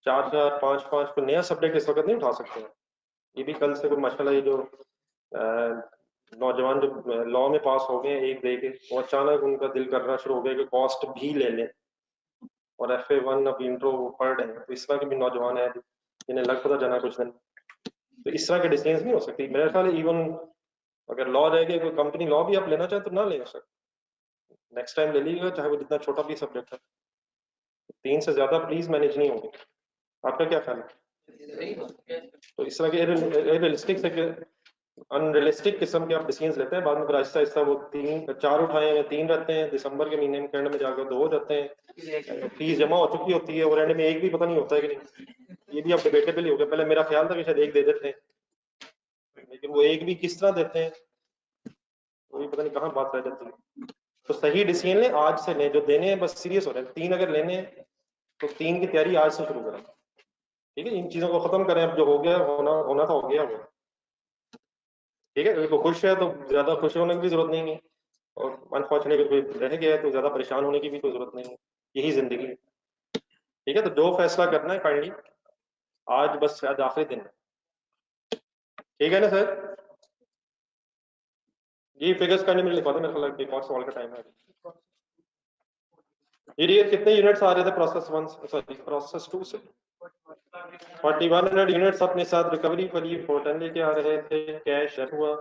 4 5 5 को नया सब्जेक्ट इस वक्त नहीं उठा सकते हैं। ये भी कल से कोई माशाल्लाह ये जो नौजवान जो लॉ में पास हो गए एक दे के, वो अचानक उनका दिल करना शुरू हो गया कि कॉस्ट भी ले लें, और FA1 अब इंट्रो पढ़ रहे हैं, तो इस तरह के भी नौजवान है जिन्हें लग पता जाना कुछ दिन, तो इस तरह के डिसीजन नहीं हो सकती मेरे ख्याल। इवन अगर लॉ रह गया, कोई कंपनी लॉ भी आप लेना चाहे तो ना ले सकते, नेक्स्ट टाइम ले लीजिएगा चाहे वो जितना छोटा भी सब्जेक्ट है। 3 से ज्यादा प्लीज मैनेज नहीं होंगे। आपका क्या ख्याल है? तो इस तरह के रियलिस्टिक से अनरियलिस्टिक किस्म के आप डिसीजंस लेते हैं, बाद में फिर आहिस्ता आहिस्ता वो 4 उठाए हैं, 3 रहते हैं, दिसंबर के महीने में एंड में जाकर 2 हो जाते हैं, फीस जमा हो चुकी होती है और एंड में एक भी पता नहीं होता है कि नहीं। ये भी अब डिबेटेबल ही हो गया। पहले मेरा ख्याल था कि शायद एक दे देते हैं, लेकिन वो एक भी किस तरह देते हैं वो भी पता नहीं कहाँ बात रह जाती है। तो सही डिसीजन लें, आज से लें, जो देने हैं बस सीरियस हो रहे हैं। 3 अगर लेने हैं तो 3 की तैयारी आज से शुरू करें, ठीक है। इन चीजों को खत्म करें, अब जो हो गया होना होना था हो गया वो, ठीक है। कोई खुश है तो ज्यादा खुश होने की भी जरूरत नहीं है, और अनफॉर्चुनेट कोई रह गया है तो ज्यादा परेशान होने की भी कोई जरूरत नहीं है। यही जिंदगी है, ठीक है। तो जो फैसला करना है काइंडली आज, बस शायद आखिरी दिन है, ठीक है ना सर जी। फिगर्स काइंडली में लिखवा दो, मेरे को लगता है एक और सवाल का टाइम है। ये कितने यूनिट्स आ रहे थे प्रोसेस 1 सॉरी प्रोसेस 2 से? 4100 यूनिट्स अपने साथ रिकवरी पर ये फोर्टन लेके आ रहे थे, कैश हुआ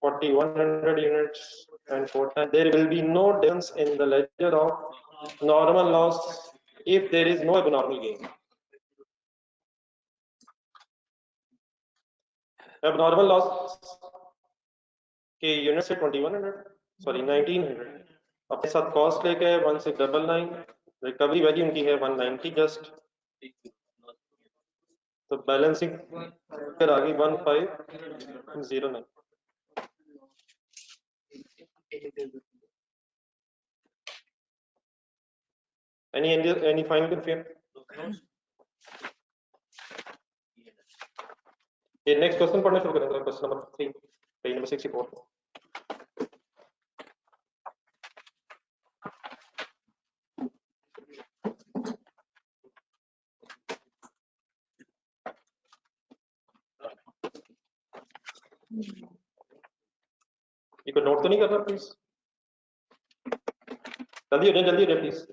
4100 units and fortune. There will be no difference in the ledger of normal loss if there is no abnormal gain. Abnormal loss के यूनिट से 2100 सॉरी 1900 अपने साथ कॉस्ट लेके 1699, रिकवरी वैल्यू उनकी है 190 जस्ट, तो बैलेंसिंग फिर आ गई 1509। any final confirm? ये नेक्स्ट क्वेश्चन पढ़ना शुरू करें, क्वेश्चन नंबर 3 पेज नंबर 64। ये कोई नोट तो नहीं कर रहा प्लीज? जल्दी हो जाए प्लीज।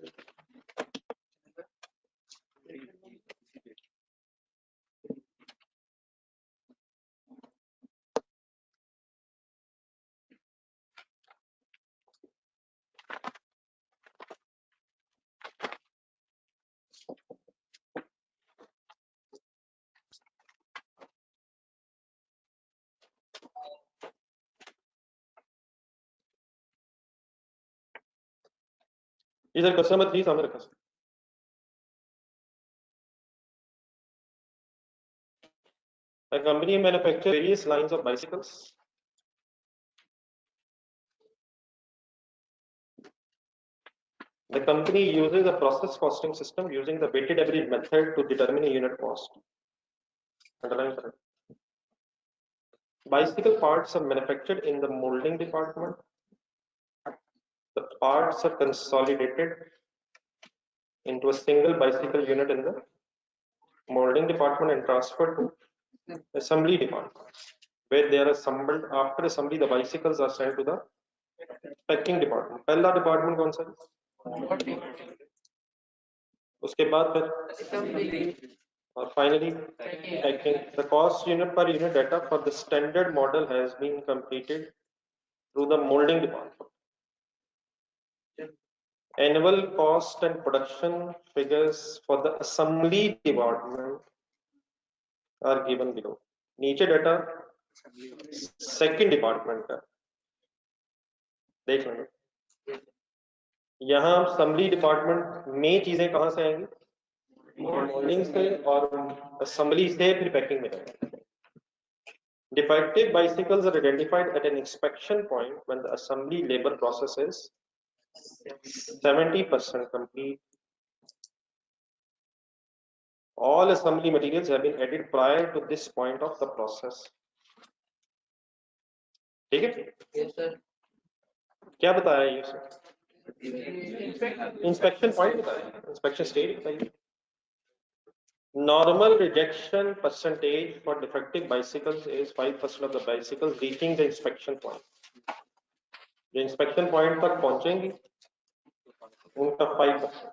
इधर क्वेश्चन नंबर 3 सामने रखा sir. A company manufactures various lines of bicycles. The company uses a process costing system using the weighted average method to determine a unit cost. Underline correct. Bicycle parts are manufactured in the molding department. The parts are consolidated into a single bicycle unit in the molding department and transferred to assembly department, where they are assembled. After assembly, the bicycles are sent to the packing department. पहला department कौन सा है? उसके बाद फिर और finally packing. The cost unit per unit data for the standard model has been completed through the molding department. Annual cost and production figures for the assembly department are given below. नीचे data second department का देख लेंगे। यहाँ assembly department में चीजें कहाँ से आएंगी? मोल्डिंग से, और असेंबली से फिर पैकिंग में जाएंगे। Defective bicycles are identified at an inspection point when the assembly labor process is 70% complete. All assembly materials have been added prior to this point of the process. ठीक है? Yes, sir. क्या बताया ये sir? Inspection point बताया, inspection stage बताइए। Normal rejection percentage for defective bicycles is 5% of the bicycles reaching the inspection point. जो inspection point तक पहुंचेंगी उनका 5%.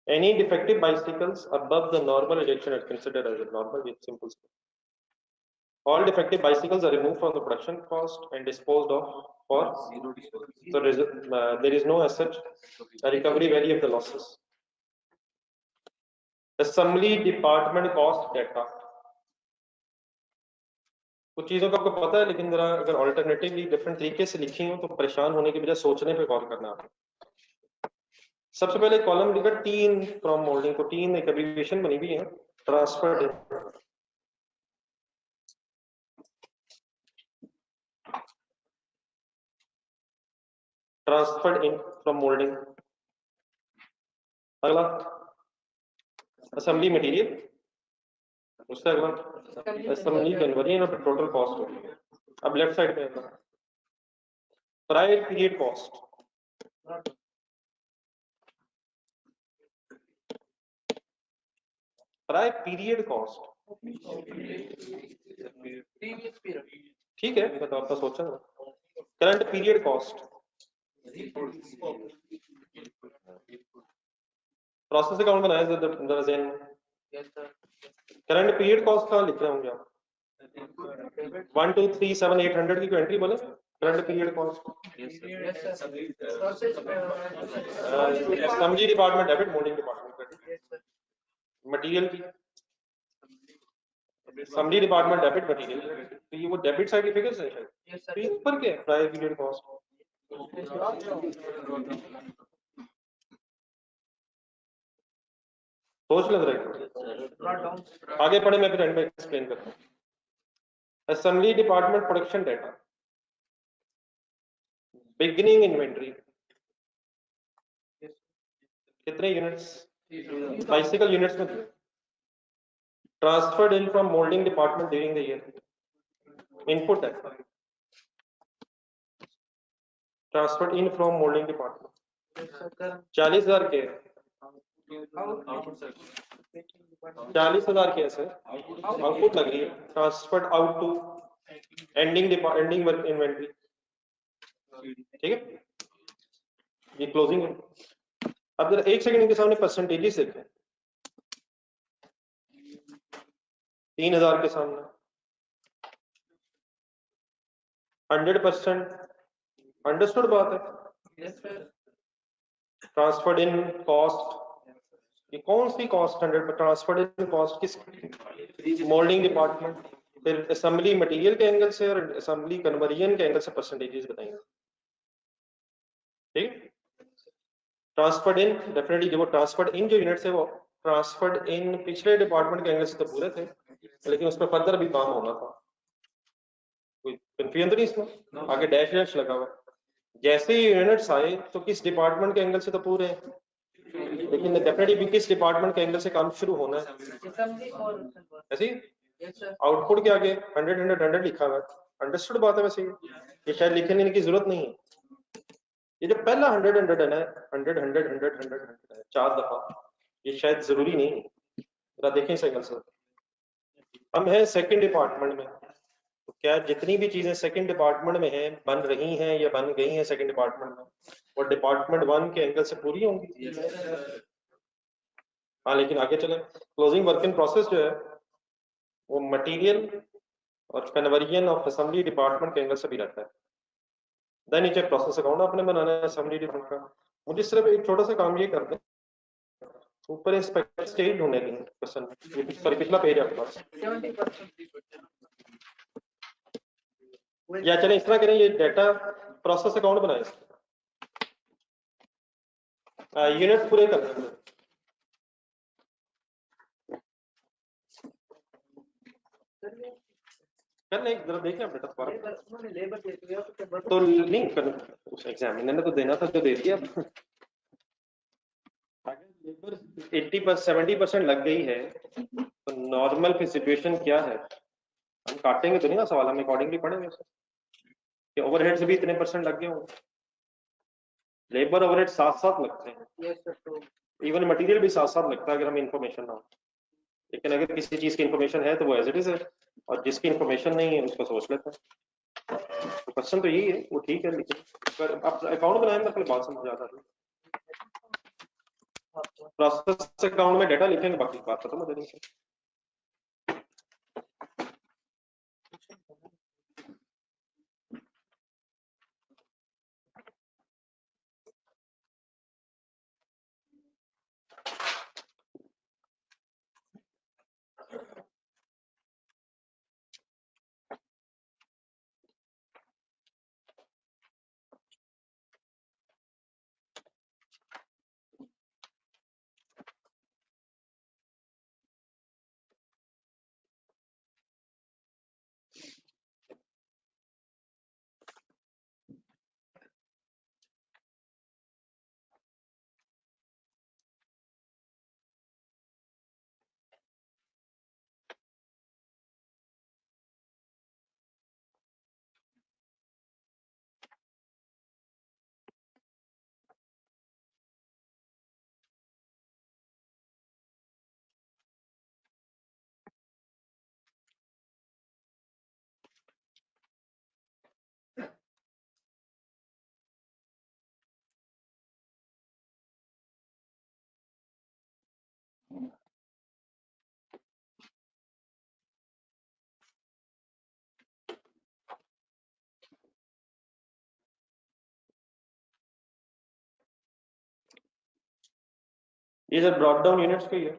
Any defective bicycles above the normal rejection are considered as a normal with simple. All defective bicycles are removed from the production cost and disposed of for zero disposal. So there is no as such a recovery value of the losses. Assembly department cost data. कुछ चीजों का आपको पता है, लेकिन जरा अगर alternatively different तरीके से लिखी हो तो परेशान होने की बजाय सोचने पे गौर करना आपको। सबसे पहले कॉलम लिखा टीन फ्रॉम मोल्डिंग, को टीन एक एब्रिविएशन बनी हुई है, ट्रांसफर्ड इन फ्रॉम मोल्डिंग। अगला असेंबली मटेरियल, उससे अगला असेंबली कन्वर्जन और टोटल कॉस्ट होगी। अब लेफ्ट साइड पे prior period cost, prior period cost, ठीक है, मैं तो आपका सोचा था। Current period cost, process account बनाया जरा ज़हन में। करंट पीरियड कॉस्ट कहाँ लिख रहे होंगे आप? 1 2 3 7 800 की एंट्री बोले current period cost. Assembly department debit, moulding department credit. Material की असेंबली डिपार्टमेंट डेबिट, मटेरियल, तो ये वो डेबिट साइड के फिगर्स है शायद। तो ये ऊपर के प्रायर पीरियड कॉस्ट। सोच लग रहा है, आगे पढ़े, मैं फिर एंड में एक्सप्लेन करता हूँ। Assembly department production data, beginning inventory कितने यूनिट्स, बाइसिकल यूनिट्स में। Transferred in from moulding department during the year, input है transferred in from moulding department 40,000 के, 40,000 के सर आउटपुट लग रही है। Transferred out to ending work inventory, ठीक है, ये क्लोजिंग है। अब जरा एक सेकंड इनके सामने परसेंटेजेस देखें। 3,000 के सामने 100%, अंडरस्टूड बात है। ट्रांसफर्ड इन कॉस्ट, ये कौन सी कॉस्ट 100? ट्रांसफर्ड इन कॉस्ट किस, मोल्डिंग डिपार्टमेंट। फिर असेंबली मटेरियल के एंगल से और असेंबली कन्वर्जन के एंगल से परसेंटेजेस बताएंगे, ठीक। ट्रांसफर्ड इन डेफिनेटली, जो ट्रांसफर्ड इन जो यूनिट्स है वो ट्रांसफर्ड इन पिछले डिपार्टमेंट के एंगल से तो पूरे थे, लेकिन उस पर फर्दर भी काम होना था। कोई कंफ्यूजन तो नहीं इसमें? आगे डैश डैश लगा हुआ है। जैसे ही यूनिट्स आए तो किस डिपार्टमेंट के एंगल से तो पूरे हैं, लेकिन डेफिनेटली भी किस डिपार्टमेंट के एंगल से काम शुरू होना है। ऐसे आउटपुट के आगे 100 लिखा हुआ है, अंडरस्टूड बात है। वैसे ये शायद लिखने की जरूरत नहीं है। ये जो पहला 100 है 100 है 4 दफा, ये शायद जरूरी नहीं है। जरा देखें इस एंगल से। हम है सेकंड डिपार्टमेंट में, तो क्या जितनी भी चीजें सेकंड डिपार्टमेंट में हैं, बन रही हैं या बन गई हैं सेकंड डिपार्टमेंट में, वो डिपार्टमेंट 1 के एंगल से पूरी होंगी। हाँ, लेकिन आगे चले, क्लोजिंग वर्क इन प्रोसेस जो है वो मटेरियल और कन्वर्जन ऑफ असेंबली डिपार्टमेंट के एंगल से भी रहता है। देन नीचे प्रोसेस अकाउंट आपने बनाना है असेंबली डिपार्टमेंट का। मुझे सिर्फ एक छोटा सा काम ये कर दें, ऊपर इंस्पेक्टर स्टेज ढूंढने की क्वेश्चन, सॉरी पिछला पेज आपके पास, या चले इस तरह करें, ये डाटा प्रोसेस अकाउंट बनाए, यूनिट पूरे करने हैं। करने एक जरा देखें आप बेटा तो नहीं कर, उस एग्जामिनर ने तो देना था, तो दे दिया। लेबर 70% लग गई है, तो नॉर्मल की सिचुएशन क्या है? हम काटेंगे तो नहीं ना सवाल, हम अकॉर्डिंगली पढ़ेंगे कि ओवरहेड्स भी इतने परसेंट लग गए होंगे। लेबर ओवरहेड साथ साथ लगते हैं, इवन मटेरियल भी साथ साथ लगता है अगर हमें इन्फॉर्मेशन ना हो। लेकिन अगर किसी चीज की इन्फॉर्मेशन है तो वो एज इट इज है, और जिसकी इन्फॉर्मेशन नहीं है उसको सोच लेते हैं। तो क्वेश्चन तो यही है, वो ठीक है, लेकिन अगर आप अकाउंट बनाएंगे तो बात समझ आ जाती है। प्रोसेस अकाउंट में डाटा लिखेंगे, बाकी बात खत्म हो जाएगी। ये सर ब्रॉड डाउन यूनिट्स का ही है।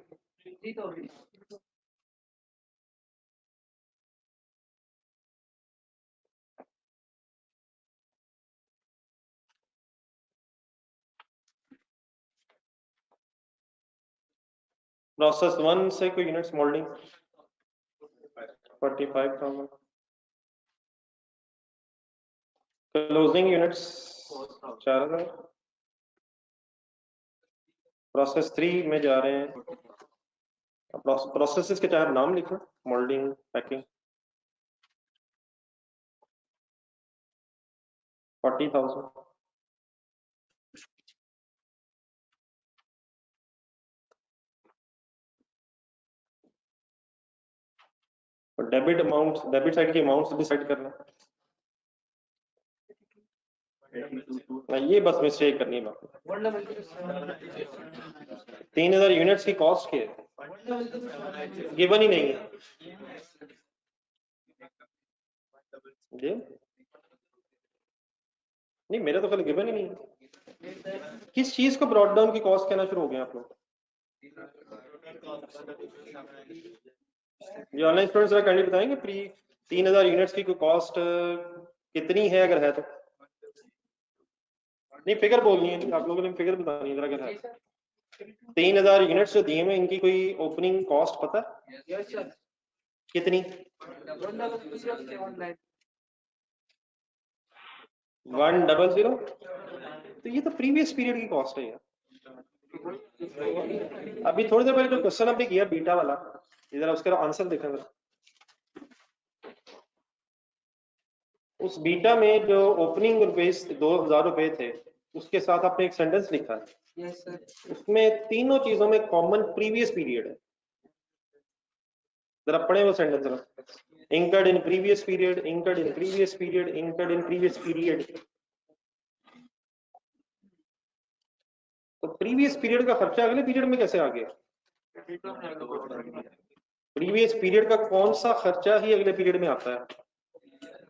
प्रोसेस 1 से कोई units moulding 45,000। Closing units 4,000। Process 3 में जा रहे हैं। प्रोसेसेस के चाहे नाम लिखो, moulding, packing. 40,000। Debit amount, debit side के अमाउंट्स डिसाइड करना। ये बस मिस्टेक करनी है बाकी। 3,000 यूनिट्स की कॉस्ट क्या है? गिवन ही नहीं है जी। नहीं, मेरा तो कल गिवन ही नहीं है। किस चीज को ब्रॉड डाउन की कॉस्ट कहना शुरू हो गया आप लोग? ये ऑनलाइन स्टूडेंट्स जरा काइंडली बताएंगे प्री 3,000 यूनिट्स की कॉस्ट कितनी है, अगर है तो? नहीं, फिगर बोलनी है, आप लोगों ने फिगर बतानी है जरा, अगर है 3,000 यूनिट्स जो दिए में इनकी कोई ओपनिंग कॉस्ट पता है कितनी? 100। तो ये तो प्रीवियस पीरियड की कॉस्ट है यार। अभी थोड़ी देर पहले जो क्वेश्चन आपने किया बीटा वाला, इधर उसका आंसर देखा जरा। उस बीटा में जो ओपनिंग रुपीस 2,000 रुपए थे, उसके साथ आपने एक सेंटेंस लिखा है। उसमें तीनों चीजों में कॉमन प्रीवियस पीरियड है। जरा पढ़े वो सेंटेंस जरा। incurred in previous period, incurred in previous period, incurred in previous period। तो प्रीवियस पीरियड का खर्चा अगले पीरियड में कैसे आ गया? प्रीवियस पीरियड का कौन सा खर्चा ही अगले पीरियड में आता है?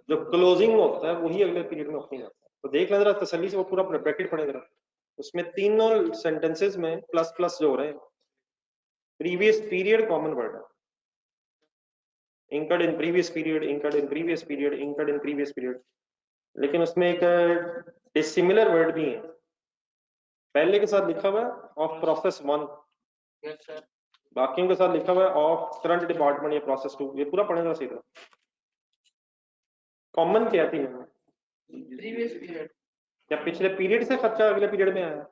जो क्लोजिंग होता है वही अगले पीरियड में ओपनिंग आता है। तो देख लें जरा तसल्ली से, वो पूरा ब्रैकेट पढ़े जरा। उसमें तीनों सेंटेंसेस में प्लस प्लस जो हो रहे हैं, प्रीवियस पीरियड कॉमन वर्ड है। incurred in previous period, incurred in previous period, incurred in previous period। लेकिन उसमें एक डिसिमिलर वर्ड भी है, पहले के साथ लिखा हुआ है ऑफ प्रोसेस 1, बाकियों के साथ लिखा हुआ है ऑफ करंट डिपार्टमेंट या प्रोसेस 2। ये पूरा पढ़ेगा सीधा। कॉमन क्या थी? Previous period. क्या पिछले पीरियड से खर्चा अगले पीरियड में आया?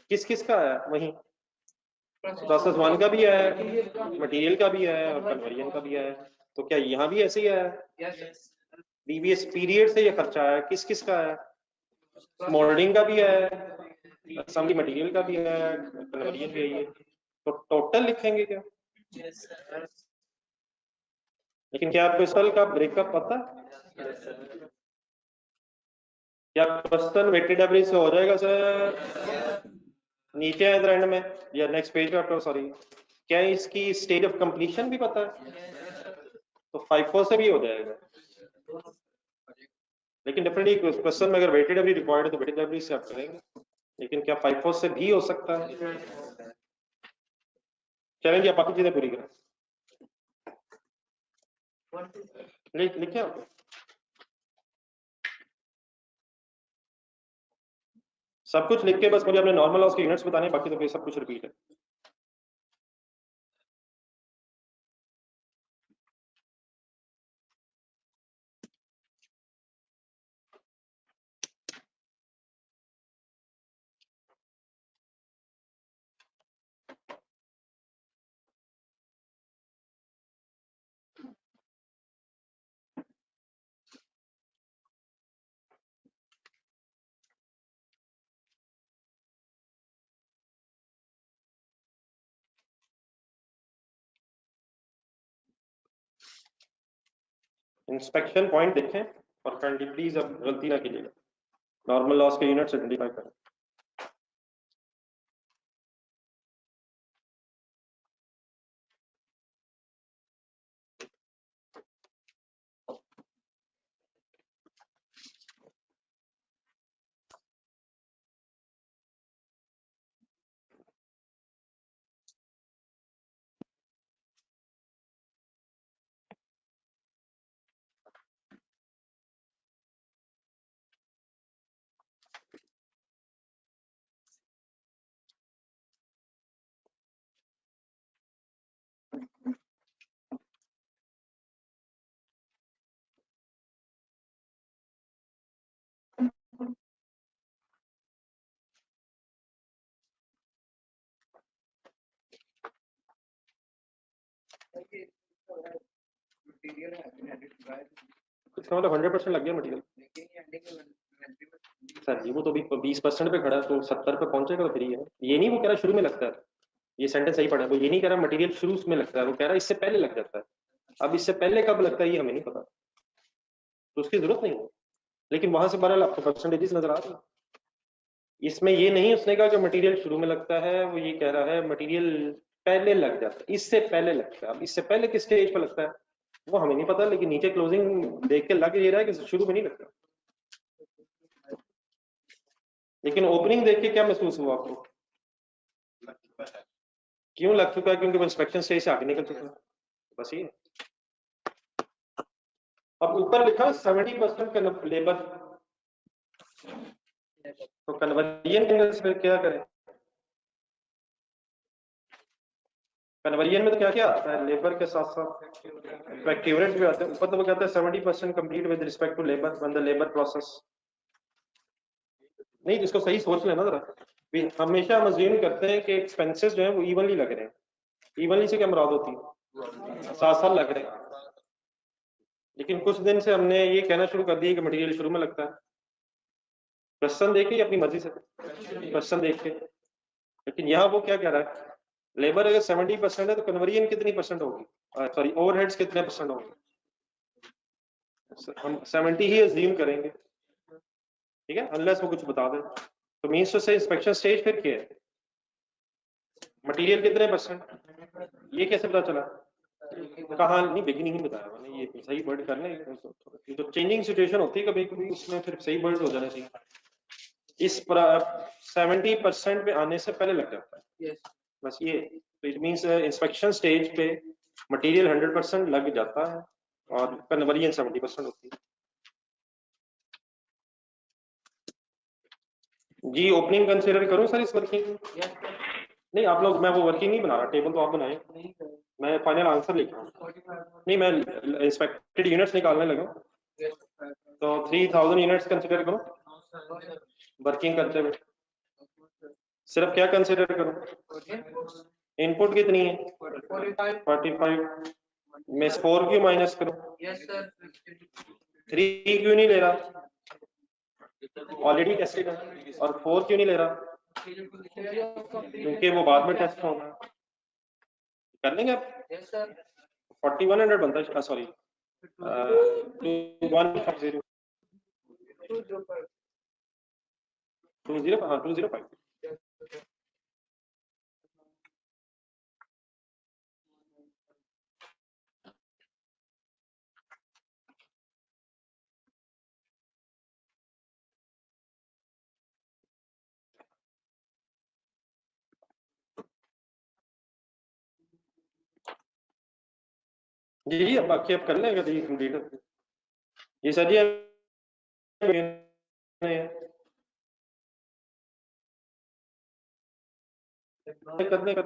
किस किस का आया? वही प्रोसेस 1 का भी आया, मटेरियल का भी आया और कन्वर्जन का भी आया। तो क्या यहाँ भी ऐसे ही आया? प्रीवियस पीरियड से ये खर्चा आया, किस किस का आया? मोल्डिंग का भी आया, असेंबली मटेरियल का भी आया, कन्वर्जन भी है। तो टोटल लिखेंगे क्या? लेकिन क्या आपको इस का ब्रेकअप पता है? क्या क्वेश्चन वेटेड एवरेज से हो जाएगा सर? नीचे है इधर एंड में या नेक्स्ट पेज पे आपको, सॉरी, क्या इसकी स्टेज ऑफ कंप्लीशन भी पता है? तो 5-4 से भी हो जाएगा। लेकिन डेफिनेटली क्वेश्चन में अगर वेटेड एवरेज रिक्वायर्ड है तो वेटेड एवरेज से आप करेंगे। लेकिन क्या 5-4 से भी हो सकता है? चलें जी, आप बाकी चीजें पूरी करें। लिखे आप सब कुछ लिख के, बस मुझे अपने नॉर्मल लॉस के यूनिट्स बताने, बाकी तो फिर सब कुछ रिपीट है। इंस्पेक्शन पॉइंट देखें और काइंडली प्लीज अब गलती ना कीजिएगा, नॉर्मल लॉस के यूनिट्स आइडेंटिफाई करें। material has been added by इसका मतलब 100% लग गया मटेरियल। लेकिन ये ending में सर जी वो तो अभी 20% पे खड़ा है, तो 70 पे पहुंचेगा तो फिर ही है। ये नहीं वो कह रहा शुरू में लगता है, ये सेंटेंस सही पढ़ा है, वो ये नहीं कह रहा मटेरियल शुरू में लगता है, वो कह रहा है इससे पहले लग जाता है। अब इससे पहले कब लगता है ये हमें नहीं पता, तो उसकी जरूरत नहीं है। लेकिन वहां से बहरहाल आपको परसेंटेजेस नजर आ रही है। इसमें ये नहीं उसने कहा कि मटेरियल शुरू में लगता है, वो ये कह रहा है मटेरियल पहले लग जाता है, इससे पहले लगता है। अब इससे पहले किस स्टेज पर लगता है वो हमें नहीं पता, लेकिन नीचे क्लोजिंग देख के लग ये रहा है कि शुरू में नहीं लगता। लेकिन ओपनिंग देख के क्या महसूस हुआ आपको? क्यों लग चुका है? क्योंकि वो इंस्पेक्शन स्टेज से आगे निकल चुका है, बस ये। अब ऊपर लिखा 70% लेबर, तो कन्वर्जन एंगल से क्या करें? कन्वर्जन में तो क्या क्या आता है, लेबर के साथ साथ इक्विवेलेंट भी आता है। ऊपर तो वो कहता है 70% complete with respect to labour when the labour process. नहीं, इसको सही सोच लेना जरा। हमेशा हम अज्यूम करते हैं कि एक्सपेंसेस जो है वो इवनली लग रहे हैं। इवनली से क्या मुराद होती है? साथ साथ लग रहे हैं। लेकिन कुछ दिन से हमने ये कहना शुरू कर दिया कि मटेरियल शुरू में लगता है। क्वेश्चन देख के अपनी मर्जी से क्वेश्चन देख के। लेकिन यहाँ वो क्या कह रहा है, लेबर अगर 70% है तो कन्वर्जन कितनी परसेंट होगी, सॉरी ओवरहेड्स कितने परसेंट होंगे? हम 70 ही अज्यूम करेंगे, ठीक है, अनलेस वो कुछ बता दे। तो मींस टू से इंस्पेक्शन स्टेज फिर क्या है, मटेरियल कितने परसेंट, ये कैसे पता चला? कहा नहीं, बिगिनिंग ही बताया मैंने, ये सही वर्ड करने तो चेंजिंग सिचुएशन होती है कभी कभी, उसमें फिर सही वर्ड हो जाना चाहिए। इस 70% पे आने से पहले लग जाता है, बस ये। तो इट मींस इंस्पेक्शन स्टेज पे मटेरियल 100% लग जाता है और कन्वर्जन 70% होती है। जी ओपनिंग कंसीडर करूं सर इस वर्किंग? नहीं आप लोग, मैं वो वर्किंग नहीं बना रहा, टेबल तो आप बनाए, मैं फाइनल आंसर लिख रहा हूँ। नहीं मैं इंस्पेक्टेड यूनिट्स निकालने लगा, तो 3000 यूनिट्स कंसीडर करो वर्किंग करते हुए। सिर्फ क्या कंसीडर करो? इनपुट कितनी है? 45 में 4 क्यों माइनस करो? 3 क्यों नहीं ले रहा? ऑलरेडी टेस्टेड है। और 4 क्यों नहीं ले रहा? क्योंकि वो बाद में टेस्ट होगा। कर लेंगे आप? 4100 बनता है, सॉरी 2150 हाँ 205। जी अब बाकी आप कर लेंगे तो ये कंप्लीट। ये सर जी कर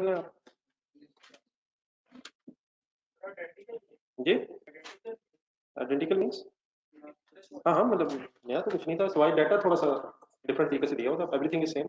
लें आप जी। आइडेंटिकल मींस हाँ हाँ, मतलब नया तो कुछ नहीं था, सवाई डाटा थोड़ा सा डिफरेंट तरीके से दिया होता, एवरीथिंग इज सेम।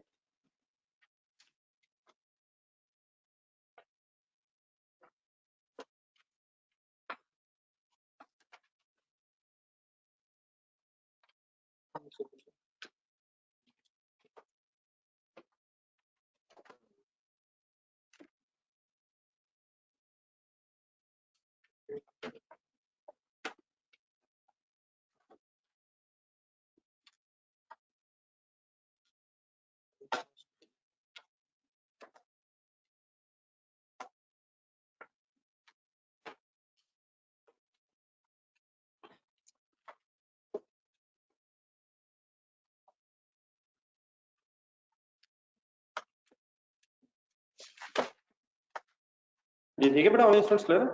जी ठीक है बेटा, ऑल इंस्टेंट्स क्लियर है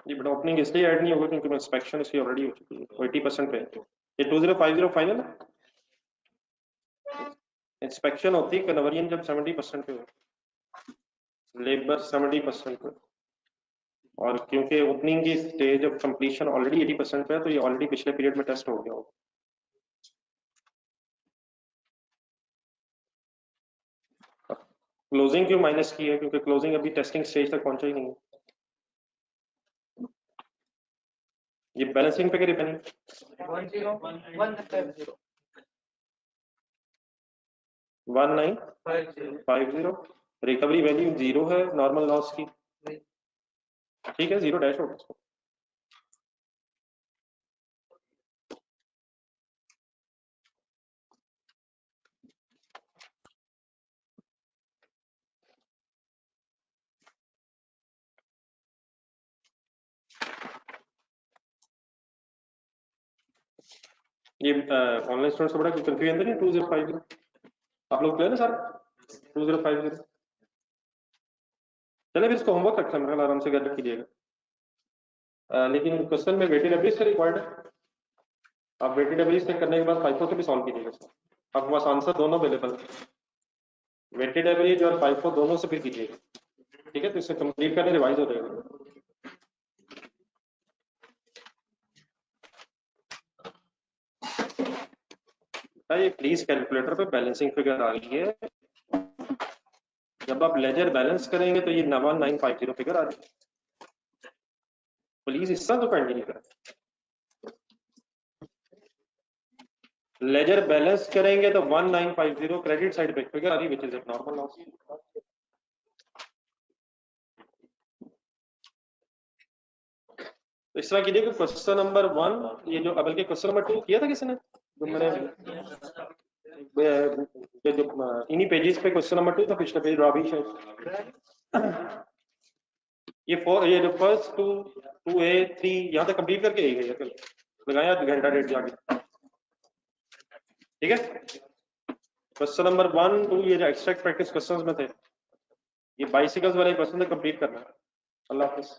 जी बेटा। ओपनिंग इसलिए ऐड नहीं होगा क्योंकि इंस्पेक्शन इसकी ऑलरेडी हो चुकी है 80% पे। ये 2050 फाइनल है। इंस्पेक्शन होती है कन्वर्जन जब 70% पे हो, लेबर 70% पे, और क्योंकि ओपनिंग की स्टेज ऑफ कंप्लीशन ऑलरेडी 80% पे है, तो ये ऑलरेडी पिछले पीरियड में टेस्ट हो गया होगा। क्लोजिंग क्यों माइनस की है? क्योंकि क्लोजिंग अभी टेस्टिंग स्टेज तक पहुंचा ही नहीं है। ये बैलेंसिंग पे डिपेंड 1950 रिकवरी वैल्यू 0 है नॉर्मल लॉस की, ठीक है 0 डैश होगा उसको। ये ऑनलाइन स्टूडेंट से बड़ा कंफ्यूजन तो नहीं 2050 आप लोग क्लियर है सर 2050 चले फिर इसको होमवर्क रखते हैं आराम से कर कीजिएगा। लेकिन क्वेश्चन में वेटेड एवरेज से रिक्वायर्ड है, आप वेटेड एवरेज से करने के बाद FIFO से भी सॉल्व कीजिएगा आपके पास आंसर दोनों अवेलेबल है, वेटेड एवरेज और FIFO दोनों से फिर कीजिएगा, ठीक है तो इसे कंप्लीट करने रिवाइज हो जाएगा। ये प्लीज कैलकुलेटर पे बैलेंसिंग फिगर आ रही है, जब आप लेजर बैलेंस करेंगे तो ये 1950 फिगर आ रही है, प्लीज इसका तो कंटिन्यू करें। लेजर बैलेंस करेंगे तो 1950 क्रेडिट साइड पे फिगर आ रही विच इज नॉर्मल लॉस। तो इस तरह कीजिए कि क्वेश्चन नंबर 1 ये जो बल्कि क्वेश्चन नंबर 2 किया था किसने, जो मैंने जो इन्हीं पेजेस पे क्वेश्चन नंबर 2 था, पिछला पेज रॉबी शायद ये जो फर्स्ट 2A 3 यहाँ तक कंप्लीट करके ही गई लगाया घंटा डेढ़ जाके, ठीक है। क्वेश्चन नंबर 1 2 ये जो एक्सट्रैक्ट प्रैक्टिस क्वेश्चंस में थे, ये बाइसिकल्स वाले क्वेश्चन कंप्लीट करना है। अल्लाह हाफिज।